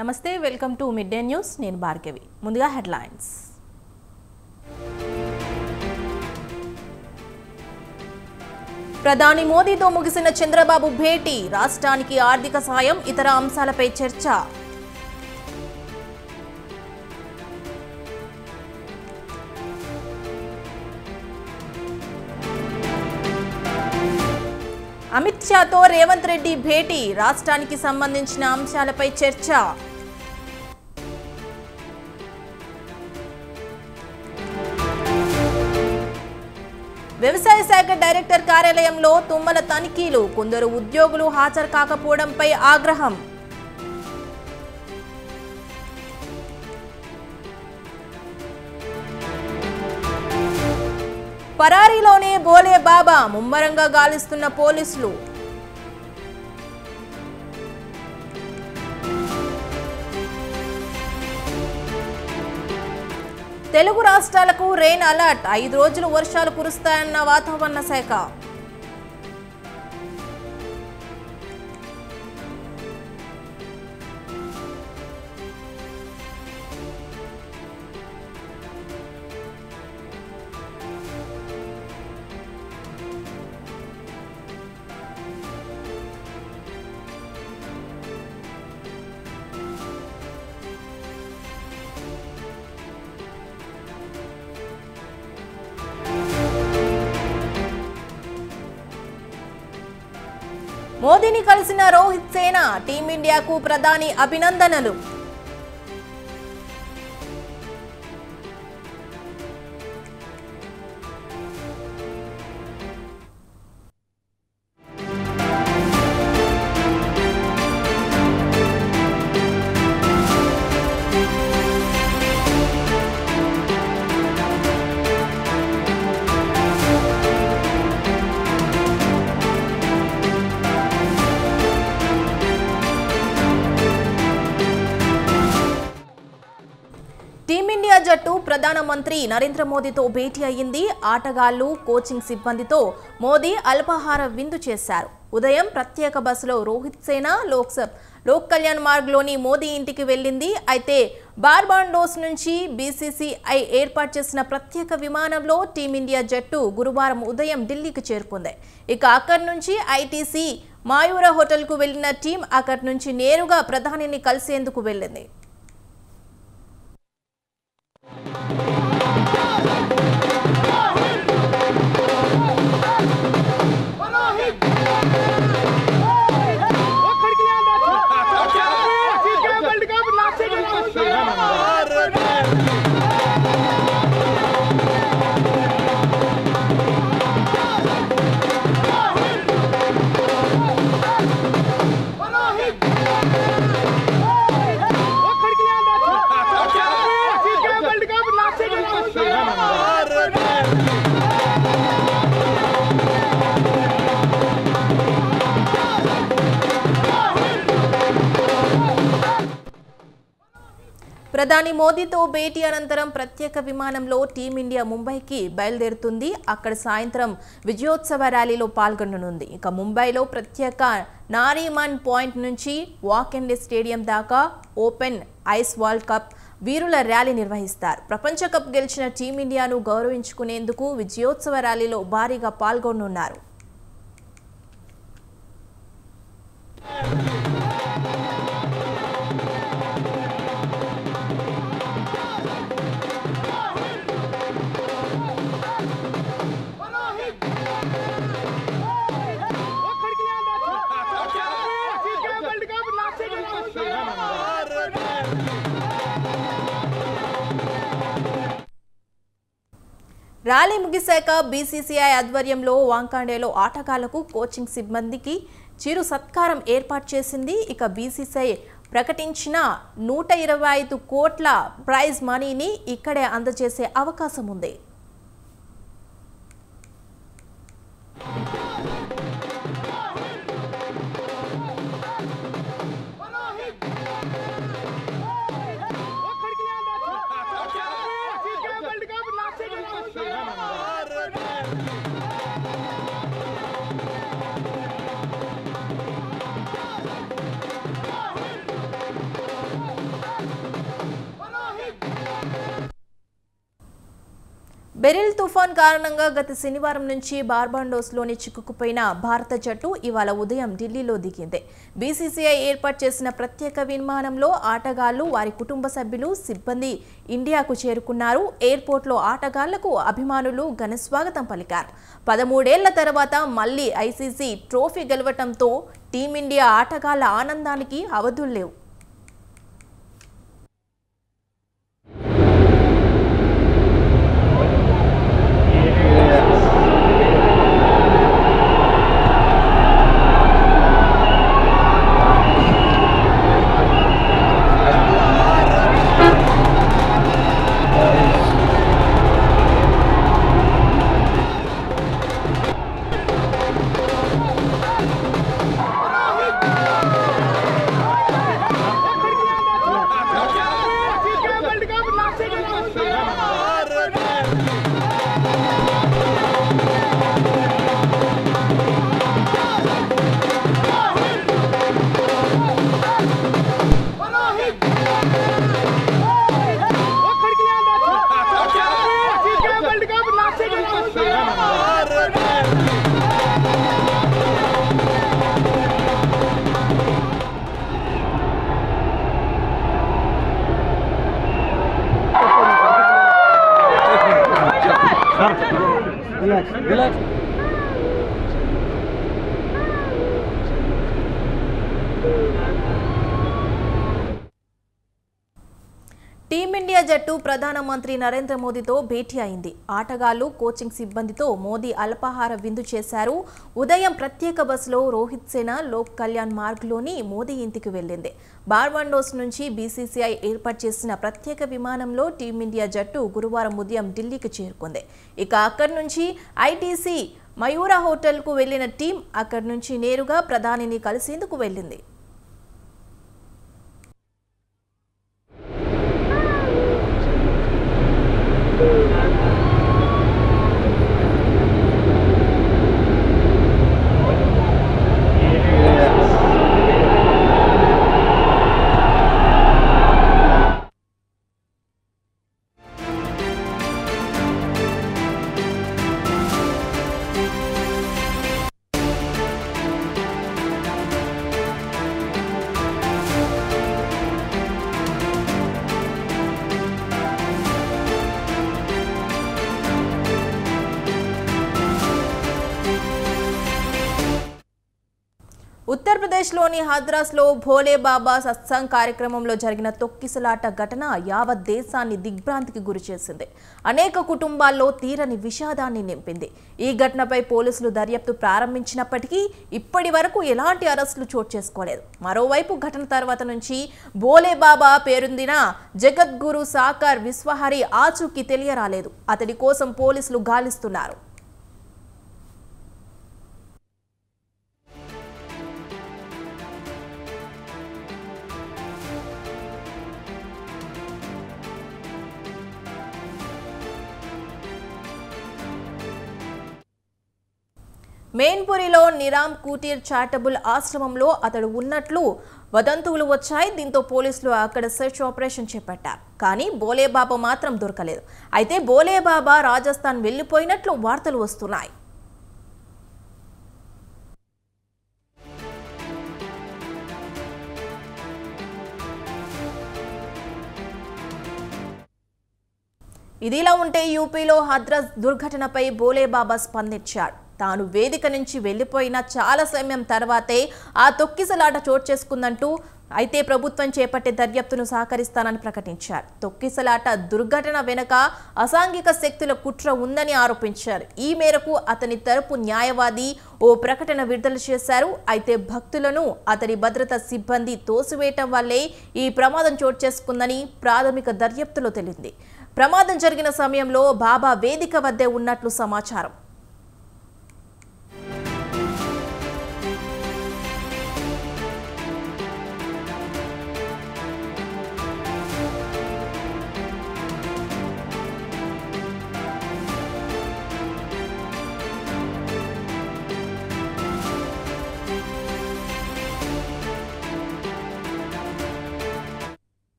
నమస్తే welcome to mid day news నేను భార్గవి ముందుగా హెడ్లైన్స్ ప్రధాని మోదీతో ముగిసిన చంద్రబాబు భేటీ రాష్ట్రానికి ఆర్థిక సాయం ఇతర అంశాలపై చర్చ అమిత్ షాతో రేవంత్ రెడ్డి భేటీ రాష్ట్రానికి సంబంధించిన అంశాలపై చర్చ వ్యవసాయ శాఖ డైరెక్టర్ కార్యాలయంలో తుమ్మల తనిఖీలు కొందరు ఉద్యోగులు హాజరు కాకపోవడంపై ఆగ్రహం పరారీలోనే బోలే బాబా ముమ్మరంగా గాలిస్తున్న పోలీసులు తెలుగు రాష్ట్రాలకు రెయిన్ అలర్ట్ 5 రోజులు వర్షాలు కురుస్తాయన్న వాతావరణ శాఖ మోదీని కలిసిన రోహిత్ సేన టీమిండియాకు ప్రధాని అభినందనలు టీమిండియా జట్టు ప్రధానమంత్రి నరేంద్ర మోదీతో భేటీ అయ్యింది. ఆటగాళ్లు కోచింగ్ సిబ్బందితో మోదీ అల్పాహార విందు చేశారు. ఉదయం ప్రత్యేక బస్సులో రోహిత్ సేన లోక్ కళ్యాణ్ మార్గ్లోని మోదీ ఇంటికి వెళ్ళింది. అయితే బార్బాడోస్ నుంచి బీసీసీఐ ఏర్పాటు చేసిన ప్రత్యేక విమానంలో టీమిండియా జట్టు గురువారం ఉదయం ఢిల్లీకి చేరుకుంది. ఇక అక్కడి నుంచి ఐటీసీ మాయూర హోటల్కు వెళ్లిన టీం అక్కడి నుంచి నేరుగా ప్రధానిని కలిసేందుకు వెళ్ళింది. ప్రధాని మోదీతో భేటీ అనంతరం ప్రత్యేక విమానంలో టీమిండియా ముంబైకి బయలుదేరుతుంది. అక్కడ సాయంత్రం విజయోత్సవ ర్యాలీలో పాల్గొననుంది. ఇక ముంబైలో ప్రత్యేక నారీమన్ పాయింట్ నుంచి వాకెన్లే స్టేడియం దాకా ఓపెన్ ఐస్ వరల్డ్ కప్ వీరుల ర్యాలీ నిర్వహిస్తారు. ప్రపంచ కప్ గెలిచిన టీమిండియాను గౌరవించుకునేందుకు విజయోత్సవ ర్యాలీలో భారీగా పాల్గొనున్నారు. ర్యాలీ ముగిశాక బీసీసీఐ ఆధ్వర్యంలో వాంఖాడేలో ఆటగాళ్లకు కోచింగ్ సిబ్బందికి చిరు సత్కారం ఏర్పాటు చేసింది. ఇక బీసీసీఐ ప్రకటించిన 125 కోట్ల ప్రైజ్ మనీని ఇక్కడే అందజేసే అవకాశం ఉంది. బెరిల్ తుఫాన్ కారణంగా గత శనివారం నుంచి బార్బాడోస్లోని చిక్కుకుపోయిన భారత జట్టు ఇవాళ ఉదయం ఢిల్లీలో దిగింది. బీసీసీఐ ఏర్పాటు చేసిన ప్రత్యేక విమానంలో ఆటగాళ్లు, వారి కుటుంబ సభ్యులు, సిబ్బంది ఇండియాకు చేరుకున్నారు. ఎయిర్పోర్ట్లో ఆటగాళ్లకు అభిమానులు ఘనస్వాగతం పలికారు. 13 ఏళ్ల తర్వాత మళ్లీ ఐసీసీ ట్రోఫీ గెలవడంతో టీమిండియా ఆటగాళ్ల ఆనందానికి అవధులు లేవు. Relax. టీమిండియా జట్టు ప్రధానమంత్రి నరేంద్ర మోదీతో భేటీ అయింది. ఆటగాళ్లు, కోచింగ్ సిబ్బందితో మోదీ అల్పాహార విందు చేశారు. ఉదయం ప్రత్యేక బస్సులో రోహిత్ సేన లోక్ కళ్యాణ్ మార్గ్లోని మోదీ ఇంటికి వెళ్లింది. బార్బాడోస్ నుంచి బీసీసీఐ ఏర్పాటు చేసిన ప్రత్యేక విమానంలో టీమిండియా జట్టు గురువారం ఉదయం ఢిల్లీకి చేరుకుంది. ఇక అక్కడి నుంచి ఐటీసీ మయూరా హోటల్కు వెళ్లిన టీం అక్కడి నుంచి నేరుగా ప్రధానిని కలిసేందుకు వెళ్లింది. ఉత్తరప్రదేశ్లోని హద్రాస్లో భోలే బాబా సత్సంగ్ కార్యక్రమంలో జరిగిన తొక్కిసలాట ఘటన యావత్ దేశాన్ని దిగ్భ్రాంతికి గురిచేసింది. అనేక కుటుంబాల్లో తీరని విషాదాన్ని నింపింది. ఈ ఘటనపై పోలీసులు దర్యాప్తు ప్రారంభించినప్పటికీ ఇప్పటి వరకు ఎలాంటి అరెస్టులు చోటు చేసుకోలేదు. మరోవైపు ఘటన తర్వాత నుంచి భోలే బాబా పేరొందిన జగద్గురు సాకర్ విశ్వహరి ఆచూకీ తెలియరాలేదు. అతడి కోసం పోలీసులు గాలిస్తున్నారు. మెయిన్పురిలో నిరామ్ కుటీర్ చారిటబుల్ ఆశ్రమంలో అతడు ఉన్నట్లు వదంతువులు వచ్చాయి. దీంతో పోలీసులు అక్కడ సెర్చ్ ఆపరేషన్ చేపట్టారు. కానీ బోలేబాబా మాత్రం దొరకలేదు. అయితే బోలేబాబా రాజస్థాన్ వెళ్లిపోయినట్లు వార్తలు వస్తున్నాయి. ఇదిలా ఉంటే యూపీలో హద్రాస్ దుర్ఘటనపై బోలేబాబా స్పందించాడు. తాను వేదిక నుంచి వెళ్లిపోయిన చాలా సమయం తర్వాతే ఆ తొక్కిసలాట చోటు చేసుకుందంటూ, అయితే ప్రభుత్వం చేపట్టే దర్యాప్తును సహకరిస్తానని ప్రకటించారు. తొక్కిసలాట దుర్ఘటన వెనుక అసాంఘిక శక్తుల కుట్ర ఉందని ఆరోపించారు. ఈ మేరకు అతని తరపు న్యాయవాది ఓ ప్రకటన విడుదల చేశారు. అయితే భక్తులను అతడి భద్రతా సిబ్బంది తోసివేయటం వల్లే ఈ ప్రమాదం చోటు చేసుకుందని ప్రాథమిక దర్యాప్తులో తేలింది. ప్రమాదం జరిగిన సమయంలో బాబా వేదిక వద్దే ఉన్నట్లు సమాచారం.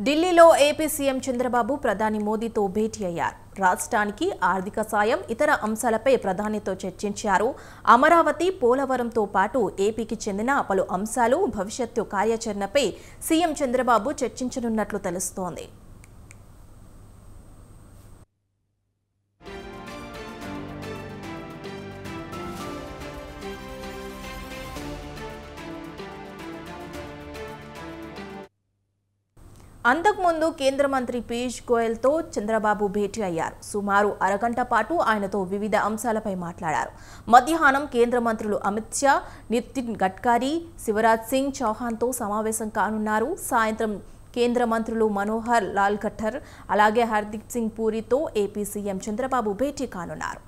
ఢిల్లీలో ఏపీ సీఎం చంద్రబాబు ప్రధాని మోదీతో భేటీ అయ్యారు. రాష్ట్రానికి ఆర్థిక సాయం, ఇతర అంశాలపై ప్రధానితో చర్చించారు. అమరావతి, పోలవరంతో పాటు ఏపీకి చెందిన పలు అంశాలు, భవిష్యత్తు కార్యాచరణపై సీఎం చంద్రబాబు చర్చించనున్నట్లు తెలుస్తోంది. అంతకుముందు కేంద్ర మంత్రి పీయూష్ గోయల్తో చంద్రబాబు భేటీ అయ్యారు. సుమారు అరగంట పాటు ఆయనతో వివిధ అంశాలపై మాట్లాడారు. మధ్యాహ్నం కేంద్ర మంత్రులు అమిత్ షా, నితిన్ గడ్కరీ, శివరాజ్ సింగ్ చౌహాన్తో సమావేశం కానున్నారు. సాయంత్రం కేంద్ర మంత్రులు మనోహర్ లాల్ ఖట్టర్, అలాగే హర్దీప్ సింగ్ పూరితో ఏపీ సీఎం చంద్రబాబు భేటీ కానున్నారు.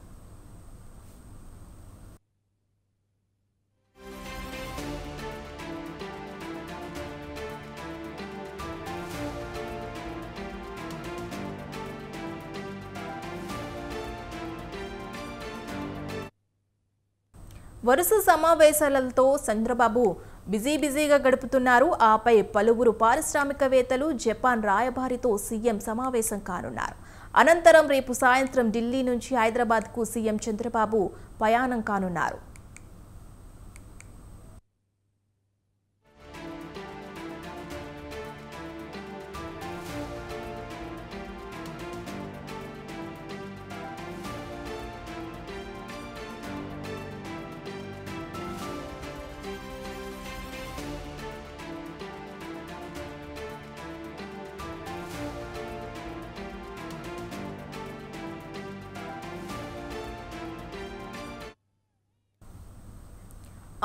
వరుస సమావేశాలతో చంద్రబాబు బిజీగా గడుపుతున్నారు. ఆపై పలువురు పారిశ్రామికవేత్తలు, జపాన్ రాయబారితో సీఎం సమావేశం కానున్నారు. అనంతరం రేపు సాయంత్రం ఢిల్లీ నుంచి హైదరాబాద్కు సీఎం చంద్రబాబు ప్రయాణం కానున్నారు.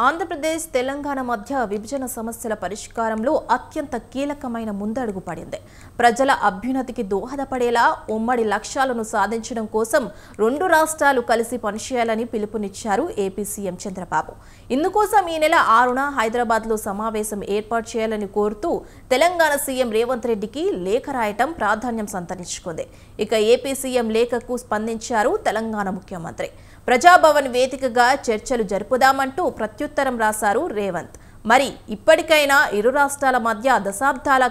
ఆంధ్రప్రదేశ్, తెలంగాణ మధ్య విభజన సమస్యల పరిష్కారంలో అత్యంత కీలకమైన ముందడుగు పడింది. ప్రజల అభ్యున్నతికి దోహదపడేలా ఉమ్మడి లక్ష్యాలను సాధించడం కోసం రెండు రాష్ట్రాలు కలిసి పనిచేయాలని పిలుపునిచ్చారు ఏపీ సీఎం చంద్రబాబు. ఇందుకోసం ఈ నెల 6న హైదరాబాద్లో సమావేశం ఏర్పాటు చేయాలని కోరుతూ తెలంగాణ సీఎం రేవంత్ రెడ్డికి లేఖ రాయటం ప్రాధాన్యం సంతరించుకుంది. ఇక ఏపీ సీఎం లేఖకు స్పందించారు తెలంగాణ ముఖ్యమంత్రి. ప్రజాభవన్ వేదికగా చర్చలు జరుపుదామంటూ ప్రత్యుత్తరం రాశారు రేవంత్. మరి ఇప్పటికైనా ఇరు రాష్ట్రాల మధ్య దశాబ్దాల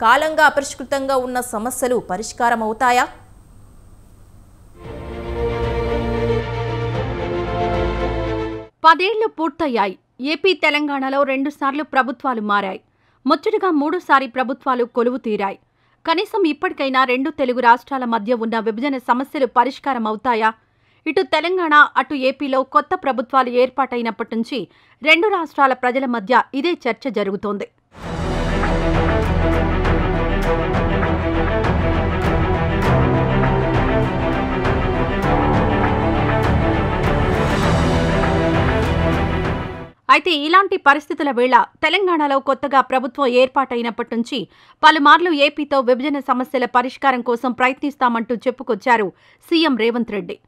కాలంగా అపరిష్కృతంగా ఉన్న సమస్యలు పరిష్కారం అవుతాయా? పదేళ్లు పూర్తయ్యాయి. ఏపీ, తెలంగాణలో 2 సార్లు ప్రభుత్వాలు మారాయి. ముచ్చటగా 3సారి ప్రభుత్వాలు కొలువు తీరాయి. కనీసం ఇప్పటికైనా 2 తెలుగు రాష్ట్రాల మధ్య ఉన్న విభజన సమస్యలు పరిష్కారం అవుతాయా? ఇటు తెలంగాణ, అటు ఏపీలో కొత్త ప్రభుత్వాలు ఏర్పాటైనప్పటి నుంచి 2 రాష్ట్రాల ప్రజల మధ్య ఇదే చర్చ జరుగుతోంది. అయితే ఇలాంటి పరిస్థితుల వేళ తెలంగాణలో కొత్తగా ప్రభుత్వం ఏర్పాటైనప్పటి నుంచి పలుమార్లు ఏపీతో విభజన సమస్యల పరిష్కారం కోసం ప్రయత్నిస్తామంటూ చెప్పుకొచ్చారు సీఎం రేవంత్ రెడ్డి.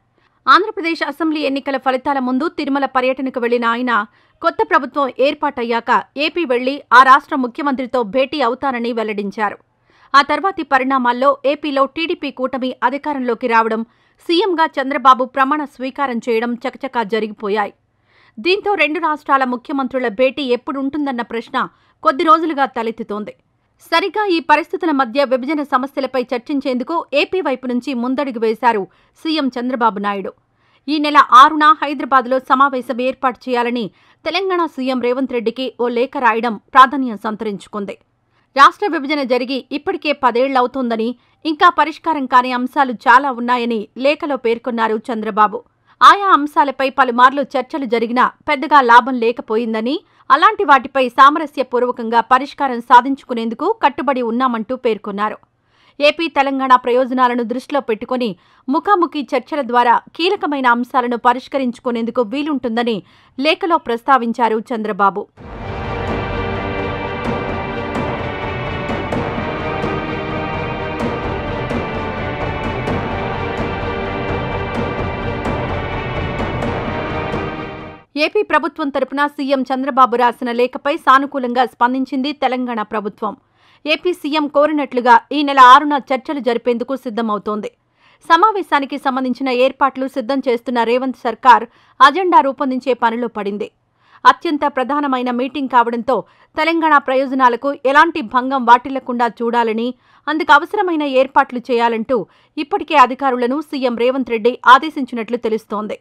ఆంధ్రప్రదేశ్ అసెంబ్లీ ఎన్నికల ఫలితాల ముందు తిరుమల పర్యటనకు వెళ్లిన ఆయన కొత్త ప్రభుత్వం ఏర్పాటయ్యాక ఏపీ వెళ్లి ఆ రాష్ట్ర ముఖ్యమంత్రితో భేటీ అవుతానని వెల్లడించారు. ఆ తర్వాతి పరిణామాల్లో ఏపీలో టీడీపీ కూటమి అధికారంలోకి రావడం, సీఎంగా చంద్రబాబు ప్రమాణ స్వీకారం చేయడం చకచకా జరిగిపోయాయి. దీంతో 2 రాష్ట్రాల ముఖ్యమంత్రుల భేటీ ఎప్పుడుంటుందన్న ప్రశ్న కొద్ది రోజులుగా తలెత్తుతోంది. సరిగా ఈ పరిస్థితుల మధ్య విభజన సమస్యలపై చర్చించేందుకు ఏపీ వైపు నుంచి ముందడుగు వేశారు సీఎం చంద్రబాబు నాయుడు. ఈ నెల 6న హైదరాబాద్లో సమావేశం ఏర్పాటు చేయాలని తెలంగాణ సీఎం రేవంత్ రెడ్డికి ఓ లేఖ రాయడం ప్రాధాన్యం సంతరించుకుంది. రాష్ట్ర విభజన జరిగి ఇప్పటికే 10 ఏళ్లవుతోందని, ఇంకా పరిష్కారం కాని అంశాలు చాలా ఉన్నాయని లేఖలో పేర్కొన్నారు చంద్రబాబు. ఆయా అంశాలపై పలుమార్లు చర్చలు జరిగినా పెద్దగా లాభం లేకపోయిందని, అలాంటి వాటిపై సామరస్యపూర్వకంగా పరిష్కారం సాధించుకునేందుకు కట్టుబడి ఉన్నామంటూ పేర్కొన్నారు. ఏపీ, తెలంగాణ ప్రయోజనాలను దృష్టిలో పెట్టుకుని ముఖాముఖి చర్చల ద్వారా కీలకమైన అంశాలను పరిష్కరించుకునేందుకు వీలుంటుందని లేఖలో ప్రస్తావించారు చంద్రబాబు. ఏపీ ప్రభుత్వం తరపున సీఎం చంద్రబాబు రాసిన లేఖపై సానుకూలంగా స్పందించింది తెలంగాణ ప్రభుత్వం. ఏపీ సీఎం కోరినట్లుగా ఈ నెల 6న చర్చలు జరిపేందుకు సిద్ధమవుతోంది. సమావేశానికి సంబంధించిన ఏర్పాట్లు సిద్ధం చేస్తున్న రేవంత్ సర్కార్ అజెండా రూపొందించే పనిలో పడింది. అత్యంత ప్రధానమైన మీటింగ్ కావడంతో తెలంగాణ ప్రయోజనాలకు ఎలాంటి భంగం వాటిల్లకుండా చూడాలని, అందుకు అవసరమైన ఏర్పాట్లు చేయాలంటూ ఇప్పటికే అధికారులను సీఎం రేవంత్ రెడ్డి ఆదేశించినట్లు తెలుస్తోంది.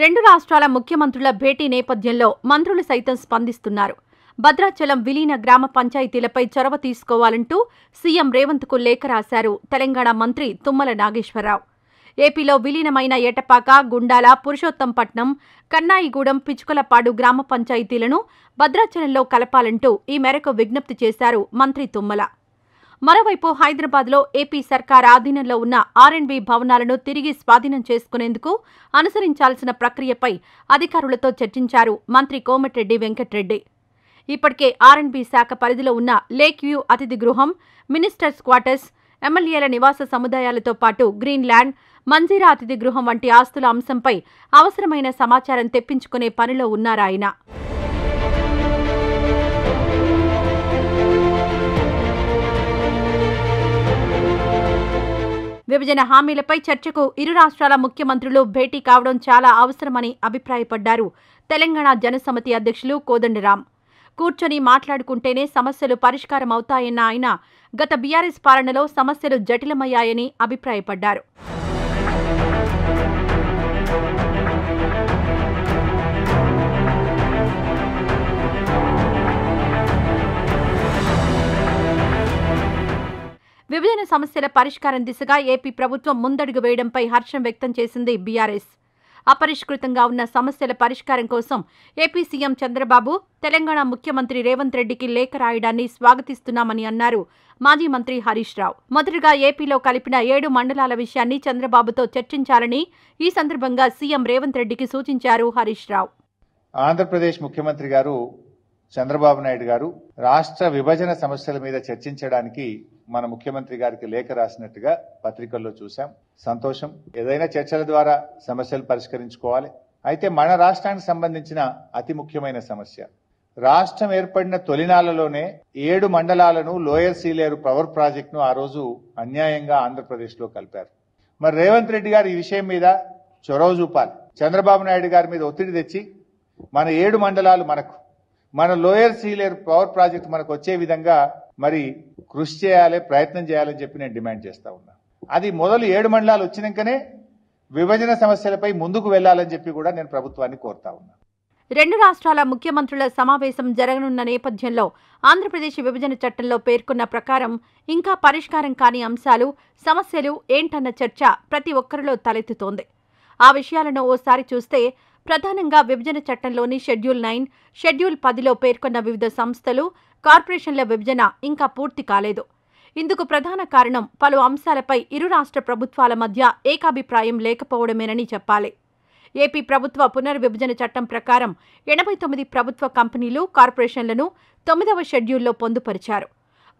రెండు రాష్ట్రాల ముఖ్యమంత్రుల భేటీ నేపథ్యంలో మంత్రులు సైతం స్పందిస్తున్నారు. భద్రాచలం విలీన గ్రామ పంచాయతీలపై చొరవ తీసుకోవాలంటూ సీఎం రేవంత్కు లేఖ రాశారు తెలంగాణ మంత్రి తుమ్మల నాగేశ్వరరావు. ఏపీలో విలీనమైన ఎటపాక, గుండాల, పురుషోత్తంపట్నం, కన్నాయిగూడెం, పిచుకలపాడు గ్రామ పంచాయతీలను భద్రాచలంలో కలపాలంటూ ఈ మేరకు విజ్ఞప్తి చేశారు మంత్రి తుమ్మల. మరోవైపు హైదరాబాద్లో ఏపీ సర్కార్ ఆధీనంలో ఉన్న ఆర్ఎండ్బీ భవనాలను తిరిగి స్వాధీనం చేసుకునేందుకు అనుసరించాల్సిన ప్రక్రియపై అధికారులతో చర్చించారు మంత్రి కోమటిరెడ్డి వెంకట్రెడ్డి. ఇప్పటికే ఆర్ఎండ్బీ శాఖ పరిధిలో ఉన్న లేక్ వ్యూ అతిథి గృహం, మినిస్టర్స్ క్వార్టర్స్, ఎమ్మెల్యేల నివాస సముదాయాలతో పాటు గ్రీన్ ల్యాండ్, మంజీరా అతిథి గృహం వంటి ఆస్తుల అంశంపై అవసరమైన సమాచారం తెప్పించుకునే పనిలో ఉన్నారాయన. విభజన హామీలపై చర్చకు ఇరు రాష్ట్రాల ముఖ్యమంత్రులు భేటీ కావడం చాలా అవసరమని అభిప్రాయపడ్డారు తెలంగాణ జనసమితి అధ్యక్షులు కోదండరాం. కూర్చొని మాట్లాడుకుంటేనే సమస్యలు పరిష్కారం అవుతాయన్న ఆయన గత బీఆర్ఎస్ పాలనలో సమస్యలు జటిలమయ్యాయని అభిప్రాయపడ్డారు. విభజన సమస్యల పరిష్కారం దిశగా ఏపీ ప్రభుత్వం ముందడుగు వేయడంపై హర్షం వ్యక్తం చేసింది బీఆర్ఎస్. అపరిష్కృతంగా ఉన్న సమస్యల పరిష్కారం కోసం ఏపీ సీఎం చంద్రబాబు తెలంగాణ ముఖ్యమంత్రి రేవంత్ రెడ్డికి లేఖ రాయడాన్ని స్వాగతిస్తున్నామని అన్నారు మాజీ మంత్రి హరీష్ రావు. మొదటగా ఏపీలో కలిపిన 7 మండలాల విషయాన్ని చంద్రబాబుతో చర్చించాలని ఈ సందర్భంగా సీఎం రేవంత్ రెడ్డికి సూచించారు హరీష్ రావు. ఆంధ్రప్రదేశ్ ముఖ్యమంత్రి గారు చంద్రబాబు నాయుడు గారు రాష్ట్ర విభజన సమస్యల మీద చర్చించడానికి మన ముఖ్యమంత్రి గారికి లేఖ రాసినట్టుగా పత్రికల్లో చూశాం. సంతోషం. ఏదైనా చర్చల ద్వారా సమస్యలు పరిష్కరించుకోవాలి. అయితే మన రాష్ట్రానికి సంబంధించిన అతి ముఖ్యమైన సమస్య, రాష్ట్రం ఏర్పడిన తొలినాళ్లలోనే 7 మండలాలను లోయర్ సీలేరు పవర్ ప్రాజెక్టును ఆ రోజు అన్యాయంగా ఆంధ్రప్రదేశ్ లో కలిపారు. మరి రేవంత్ రెడ్డి గారు ఈ విషయం మీద చొరవ చూపాలి. చంద్రబాబు నాయుడు గారి మీద ఒత్తిడి తెచ్చి మన 7 మండలాలు మన లోయర్ సీలేరు పవర్ ప్రాజెక్టు మనకు వచ్చే విధంగా మరి కృషి చేయాలి, ప్రయత్నం చేయాలని చెప్పి నేను డిమాండ్ చేస్తా ఉన్నా. అది మొదలు 7 మండలాలు వచ్చినాకనే విభజన సమస్యలపై ముందుకు వెళ్లాలని చెప్పి కూడా నేను ప్రభుత్వాన్ని కోరుతా ఉన్నా. రెండు రాష్ట్రాల ముఖ్యమంత్రుల సమావేశం జరగనున్న నేపథ్యంలో ఆంధ్రప్రదేశ్ విభజన చట్టంలో పేర్కొన్న ప్రకారం ఇంకా పరిష్కారం కాని అంశాలు, సమస్యలు ఏంటన్న చర్చ ప్రతి ఒక్కరిలో తలెత్తుతోంది. ఆ విషయాలను ఓసారి చూస్తే ప్రధానంగా విభజన చట్టంలోని షెడ్యూల్ 9, షెడ్యూల్ 10లో పేర్కొన్న వివిధ సంస్థలు, కార్పొరేషన్ల విభజన ఇంకా పూర్తి కాలేదు. ఇందుకు ప్రధాన కారణం పలు అంశాలపై ఇరు రాష్ట్ర ప్రభుత్వాల మధ్య ఏకాభిప్రాయం లేకపోవడమేనని చెప్పాలి. ఏపీ ప్రభుత్వ పునర్విభజన చట్టం ప్రకారం 89 ప్రభుత్వ కంపెనీలు, కార్పొరేషన్లను 9వ షెడ్యూల్లో పొందుపరిచారు.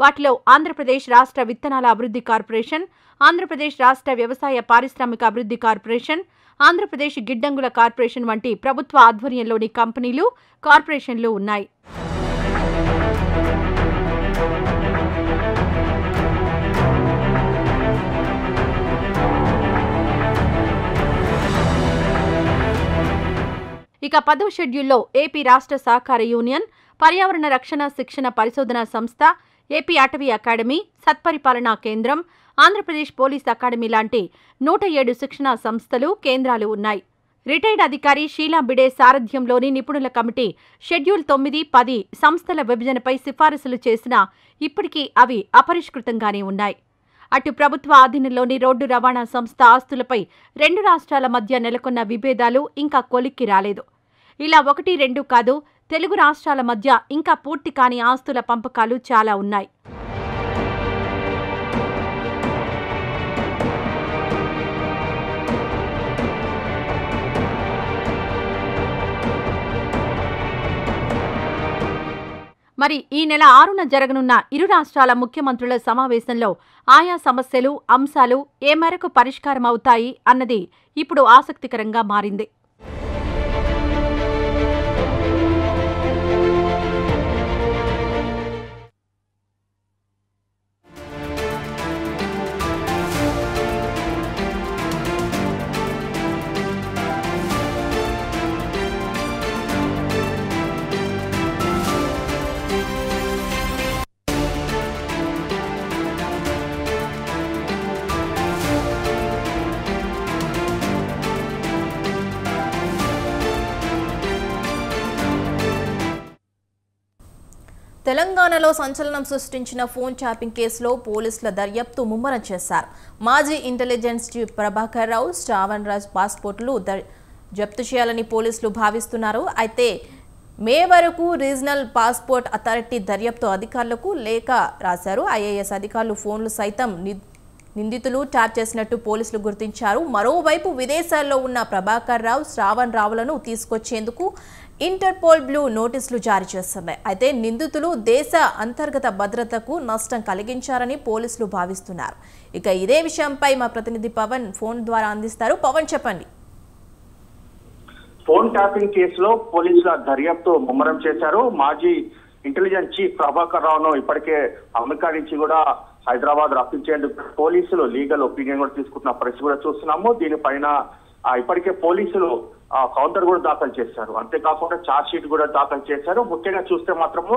వాటిలో ఆంధ్రప్రదేశ్ రాష్ట్ర విత్తనాల అభివృద్ధి కార్పొరేషన్, ఆంధ్రప్రదేశ్ రాష్ట్ర వ్యవసాయ పారిశ్రామిక అభివృద్ధి కార్పొరేషన్, ఆంధ్రప్రదేశ్ గిడ్డంగుల కార్పొరేషన్ వంటి ప్రభుత్వ ఆధ్వర్యంలోని కంపెనీలు, కార్పొరేషన్లు ఉన్నాయి. ఇక 10వ షెడ్యూల్లో ఏపీ రాష్ట్ర సహకార యూనియన్, పర్యావరణ రక్షణ శిక్షణ పరిశోధనా సంస్థ, ఏపీ అటవీ అకాడమీ, సత్పరిపాలనా కేంద్రం, ఆంధ్రప్రదేశ్ పోలీస్ అకాడమీ లాంటి 107 శిక్షణా సంస్థలు, కేంద్రాలు ఉన్నాయి. రిటైర్డ్ అధికారి షీలా బిడే సారథ్యంలోని నిపుణుల కమిటీ షెడ్యూల్ 9, 10 సంస్థల విభజనపై సిఫారసులు చేసినా ఇప్పటికీ అవి అపరిష్కృతంగానే ఉన్నాయి. అటు ప్రభుత్వ ఆధీనంలోని రోడ్డు రవాణా సంస్థ ఆస్తులపై రెండు రాష్ట్రాల మధ్య నెలకొన్న విభేదాలు ఇంకా కొలిక్కి రాలేదు. ఇలా 1, 2 కాదు, తెలుగు రాష్ట్రాల మధ్య ఇంకా పూర్తి కాని ఆస్తుల పంపకాలు చాలా ఉన్నాయి. మరి ఈ నెల 6న జరగనున్న ఇరు రాష్ట్రాల ముఖ్యమంత్రుల సమావేశంలో ఆయా సమస్యలు, అంశాలు ఏ మేరకు పరిష్కారమవుతాయి అన్నది ఇప్పుడు ఆసక్తికరంగా మారింది. తెలంగాణలో సంచలనం సృష్టించిన ఫోన్ ట్యాపింగ్ కేసులో పోలీసుల దర్యాప్తు ముమ్మరం చేశారు. మాజీ ఇంటెలిజెన్స్ చీఫ్ ప్రభాకర్ రావు, శ్రావణ్ రాజ్ పాస్పోర్టులు జప్తు చేయాలని పోలీసులు భావిస్తున్నారు. అయితే మే వరకు రీజనల్ పాస్పోర్ట్ అథారిటీ దర్యాప్తు అధికారులకు లేఖ రాశారు. ఐఏఎస్ అధికారులు ఫోన్లు సైతం నిందితులు ట్యాప్ చేసినట్టు పోలీసులు గుర్తించారు. మరోవైపు విదేశాల్లో ఉన్న ప్రభాకర్ రావు, శ్రావణ్ రావులను తీసుకొచ్చేందుకు ఇంటర్పోల్ బ్లూ నోటీసులు జారీ చేస్తున్నాయి. అయితే నిందితులు దేశ అంతర్గత భద్రతకు నష్టం కలిగించారని పోలీసులు భావిస్తున్నారు. ఇక ఇదే విషయంపై మా ప్రతినిధి పవన్ ఫోన్ ద్వారా అందిస్తారు. పవన్, చెప్పండి. ఫోన్ ట్యాపింగ్ కేసులో పోలీసుల దర్యాప్తు ముమ్మరం చేశారు. మాజీ ఇంటెలిజెన్స్ చీఫ్ ప్రభాకర్ రావును ఇప్పటికే అమెరికా నుంచి కూడా హైదరాబాద్ రప్పించేందుకు పోలీసులు లీగల్ ఒపీనియన్ కూడా తీసుకుంటున్న పరిస్థితి కూడా చూస్తున్నాము. దీనిపైన ఇప్పటికే పోలీసులు కౌంటర్ కూడా దాఖలు చేశారు. అంతేకాకుండా ఛార్జ్ షీట్ కూడా దాఖలు చేశారు. ముఖ్యంగా చూస్తే మాత్రము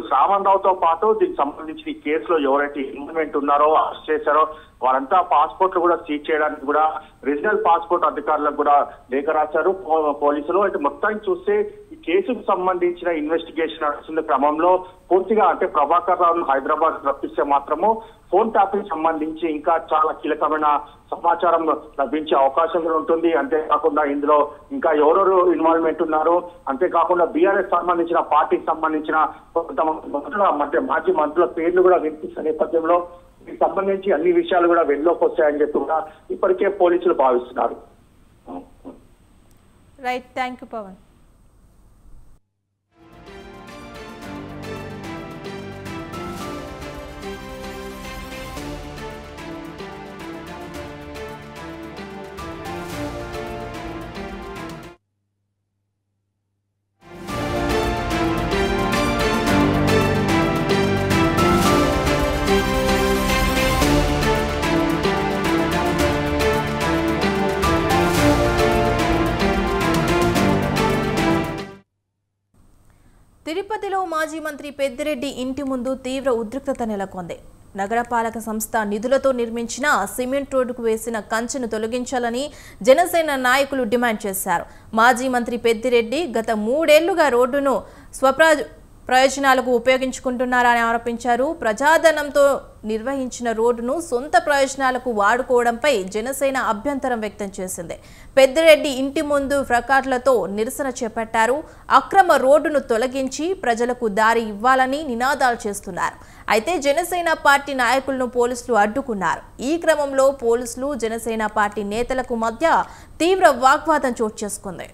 శ్రావణ్ రావుతో పాటు దీనికి సంబంధించి ఈ కేసులో ఎవరైతే ఇన్వాల్వ్మెంట్ ఉన్నారో, అరెస్ట్ చేశారో వారంతా పాస్పోర్ట్లు కూడా సీజ్ చేయడానికి కూడా రీజనల్ పాస్పోర్ట్ అధికారులకు కూడా లేఖ రాశారు పోలీసులు. అయితే మొత్తానికి చూస్తే ఈ కేసుకు సంబంధించిన ఇన్వెస్టిగేషన్ నడుస్తున్న క్రమంలో పూర్తిగా అంటే ప్రభాకర్ రావును హైదరాబాద్ రప్పిస్తే మాత్రము ఫోన్ ట్యాపింగ్ సంబంధించి ఇంకా చాలా కీలకమైన సమాచారం లభించే అవకాశం కూడా ఉంటుంది. అంతేకాకుండా ఇందులో ఇంకా ఎవరెవరు ఇన్వాల్వ్మెంట్ ఉన్నారు, అంతేకాకుండా బీఆర్ఎస్ సంబంధించిన పార్టీకి సంబంధించిన మధ్య మాజీ మంత్రుల పేర్లు కూడా వినిపిస్తున్న నేపథ్యంలో దీనికి సంబంధించి అన్ని విషయాలు కూడా వెలుగులోకి వస్తాయని చెప్పి కూడా ఇప్పటికే పోలీసులు భావిస్తున్నారు. Right, thank you Pavan. తిరుపతిలో మాజీ మంత్రి పెద్దిరెడ్డి ఇంటి ముందు తీవ్ర ఉద్రిక్తత నెలకొంది. నగరపాలక సంస్థ నిధులతో నిర్మించిన సిమెంట్ రోడ్డుకు వేసిన కంచెను తొలగించాలని జనసేన నాయకులు డిమాండ్ చేశారు. మాజీ మంత్రి పెద్దిరెడ్డి గత 3 ఏళ్లుగా రోడ్డును ప్రయోజనాలకు ఉపయోగించుకుంటున్నారని ఆరోపించారు. ప్రజాధనంతో నిర్వహించిన రోడ్డును సొంత ప్రయోజనాలకు వాడుకోవడంపై జనసేన అభ్యంతరం వ్యక్తం చేసింది. పెద్దిరెడ్డి ఇంటి ముందు ప్లకార్డులతో నిరసన చేపట్టారు. అక్రమ రోడ్డును తొలగించి ప్రజలకు దారి ఇవ్వాలని నినాదాలు చేస్తున్నారు. అయితే జనసేన పార్టీ నాయకులను పోలీసులు అడ్డుకున్నారు. ఈ క్రమంలో పోలీసులు జనసేన పార్టీ నేతలకు మధ్య తీవ్ర వాగ్వాదం చోటు చేసుకుంది.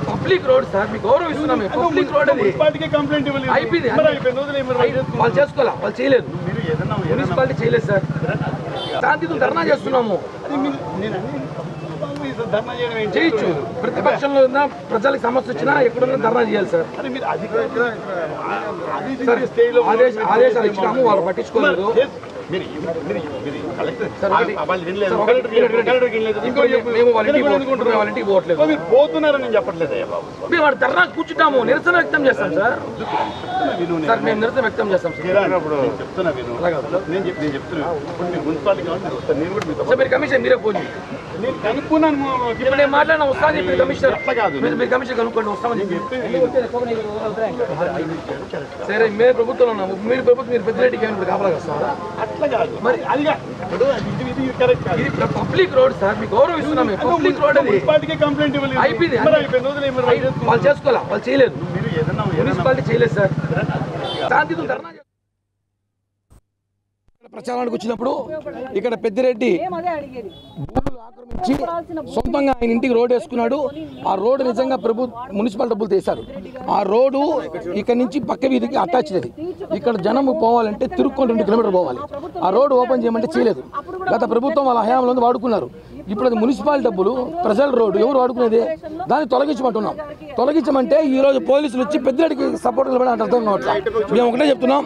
పబ్లిక్ రోడ్ సార్, మీకు గౌరవం ఇస్తున్నాం. పబ్లిక్ రోడ్ అయిపోయింది, వాళ్ళు చేసుకోవాలా, వాళ్ళు చేయలేదు, మున్సిపాలిటీ చేయలేదు సార్. శాంతితో ధర్నా చేస్తున్నాము, చేయొచ్చు. ప్రతిపక్షంలో ఉన్న ప్రజలకు సమస్య వచ్చినా ఎక్కడున్నా ధర్నా చేయాలి సార్. ఆదేశాలు ఇచ్చినాము, వాళ్ళు పట్టించుకోలేదు. పోతున్నారని చెప్పట్లేదు, మేము వాడు ధర్నా కూర్చుంటాము, నిరసన వ్యక్తం చేస్తాం సార్. సార్ మేము నిరసన వ్యక్తం చేస్తాం చెప్తున్నా. నేను చెప్తున్నా మీరు కమిషన్ మీరే పోనీ, నేను కనుక్కున్నాను. ఇప్పుడు నేను మాట్లాడినా వస్తాను. మీరు కమిషనర్ మీరు కమిషన్ కనుక్కోండి, వస్తామని చెప్పి. సరే, మేము ప్రభుత్వంలో ఉన్నాము, మీరు ప్రభుత్వం, మీరు పెద్దరెడ్డికి ఏమైనా కాపలా వస్తారా? అట్లా కాదు మరి, అది ఇది పబ్లిక్ రోడ్ సార్, మీకు గౌరవం ఇస్తున్నాం. పబ్లిక్ రోడ్ కంప్లైంట్ అయిపోయింది, వాళ్ళు చేసుకోవాలా, వాళ్ళు చేయలేదు, మున్సిపాలిటీ చేయలేదు సార్. శాంతితో ధర్నా ప్రచారానికి వచ్చినప్పుడు ఇక్కడ పెద్దిరెడ్డి భూములు ఆక్రమించి సొంతంగా ఆయన ఇంటికి రోడ్ వేసుకున్నాడు. ఆ రోడ్డు నిజంగా మున్సిపల్ డబ్బులు తీశారు. ఆ రోడ్డు ఇక్కడ నుంచి పక్క వీధికి అటాచ్ అది. ఇక్కడ జనం పోవాలంటే తిరుక్కొని 2 కిలోమీటర్లు పోవాలి. ఆ రోడ్డు ఓపెన్ చేయమంటే చేయలేదు. గత ప్రభుత్వం వాళ్ళ హయాంలో వాడుకున్నారు. ఇప్పుడు అది మున్సిపల్ డబ్బులు, ప్రజల రోడ్డు, ఎవరు వాడుకునేది? దాన్ని తొలగించమంటున్నాం. తొలగించమంటే ఈ రోజు పోలీసులు వచ్చి పెద్దరెడ్డికి సపోర్ట్ నిలబడి అంటే అర్థం కావట్లా. మేము ఒకటే చెప్తున్నాం,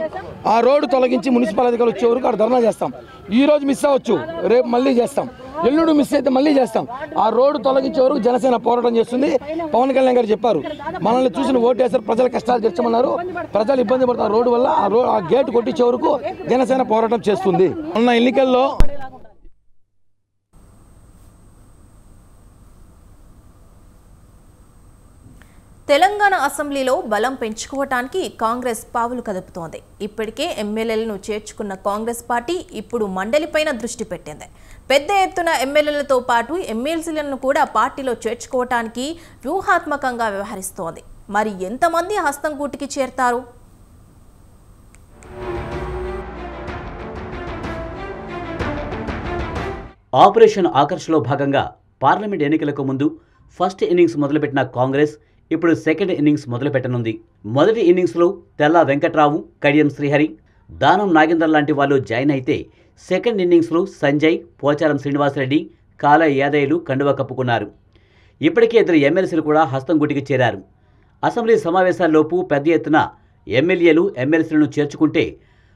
ఆ రోడ్డు తొలగించి మున్సిపల్ అధికారులు వచ్చే వరకు అక్కడ ధర్నా చేస్తాం. ఈ రోజు మిస్ అవ్వచ్చు, రేపు మళ్ళీ చేస్తాం, ఎల్లుండి మిస్ అయితే మళ్ళీ చేస్తాం. ఆ రోడ్డు తొలగించే వరకు జనసేన పోరాటం చేస్తుంది. పవన్ కళ్యాణ్ గారు చెప్పారు, మనల్ని చూసిన ఓటేసారు, ప్రజల కష్టాలు తెచ్చమన్నారు. ప్రజలు ఇబ్బంది పడుతున్నారు రోడ్డు వల్ల. ఆ గేట్ కొట్టించే వరకు జనసేన పోరాటం చేస్తుంది. మొన్న ఎన్నికల్లో తెలంగాణ అసెంబ్లీలో బలం పెంచుకోవటానికి కాంగ్రెస్ పావులు కదుపుతోంది. ఇప్పటికే ఎమ్మెల్యేలను చేర్చుకున్న కాంగ్రెస్ పార్టీ ఇప్పుడు మండలిపైన దృష్టి పెట్టింది. పెద్ద ఎత్తున ఎమ్మెల్యేలతో పాటు ఎమ్మెల్సీలను కూడా పార్టీలో చేర్చుకోవటానికి వ్యూహాత్మకంగా వ్యవహరిస్తోంది. మరి ఎంతమంది హస్తం గూటికి చేరతారు? ఆపరేషన్ ఆకర్ష్లో భాగంగా పార్లమెంట్ ఎన్నికలకు ముందు ఫస్ట్ ఇన్నింగ్స్ మొదలుపెట్టిన కాంగ్రెస్ ఇప్పుడు సెకండ్ ఇన్నింగ్స్ మొదలుపెట్టనుంది. మొదటి ఇన్నింగ్స్లో తెల్లా వెంకట్రావు, కడియం శ్రీహరి, దానం నాగేందర్ లాంటి వాళ్ళు జాయిన్ అయితే సెకండ్ ఇన్నింగ్స్లో సంజయ్, పోచారం శ్రీనివాసరెడ్డి, కాల యాదయ్యలు కండువా కప్పుకున్నారు. ఇప్పటికే ఇద్దరు ఎమ్మెల్సీలు కూడా హస్తం గుటికి చేరారు. అసెంబ్లీ సమావేశాల్లోపు పెద్ద ఎత్తున ఎమ్మెల్యేలు ఎమ్మెల్సీలను చేర్చుకుంటే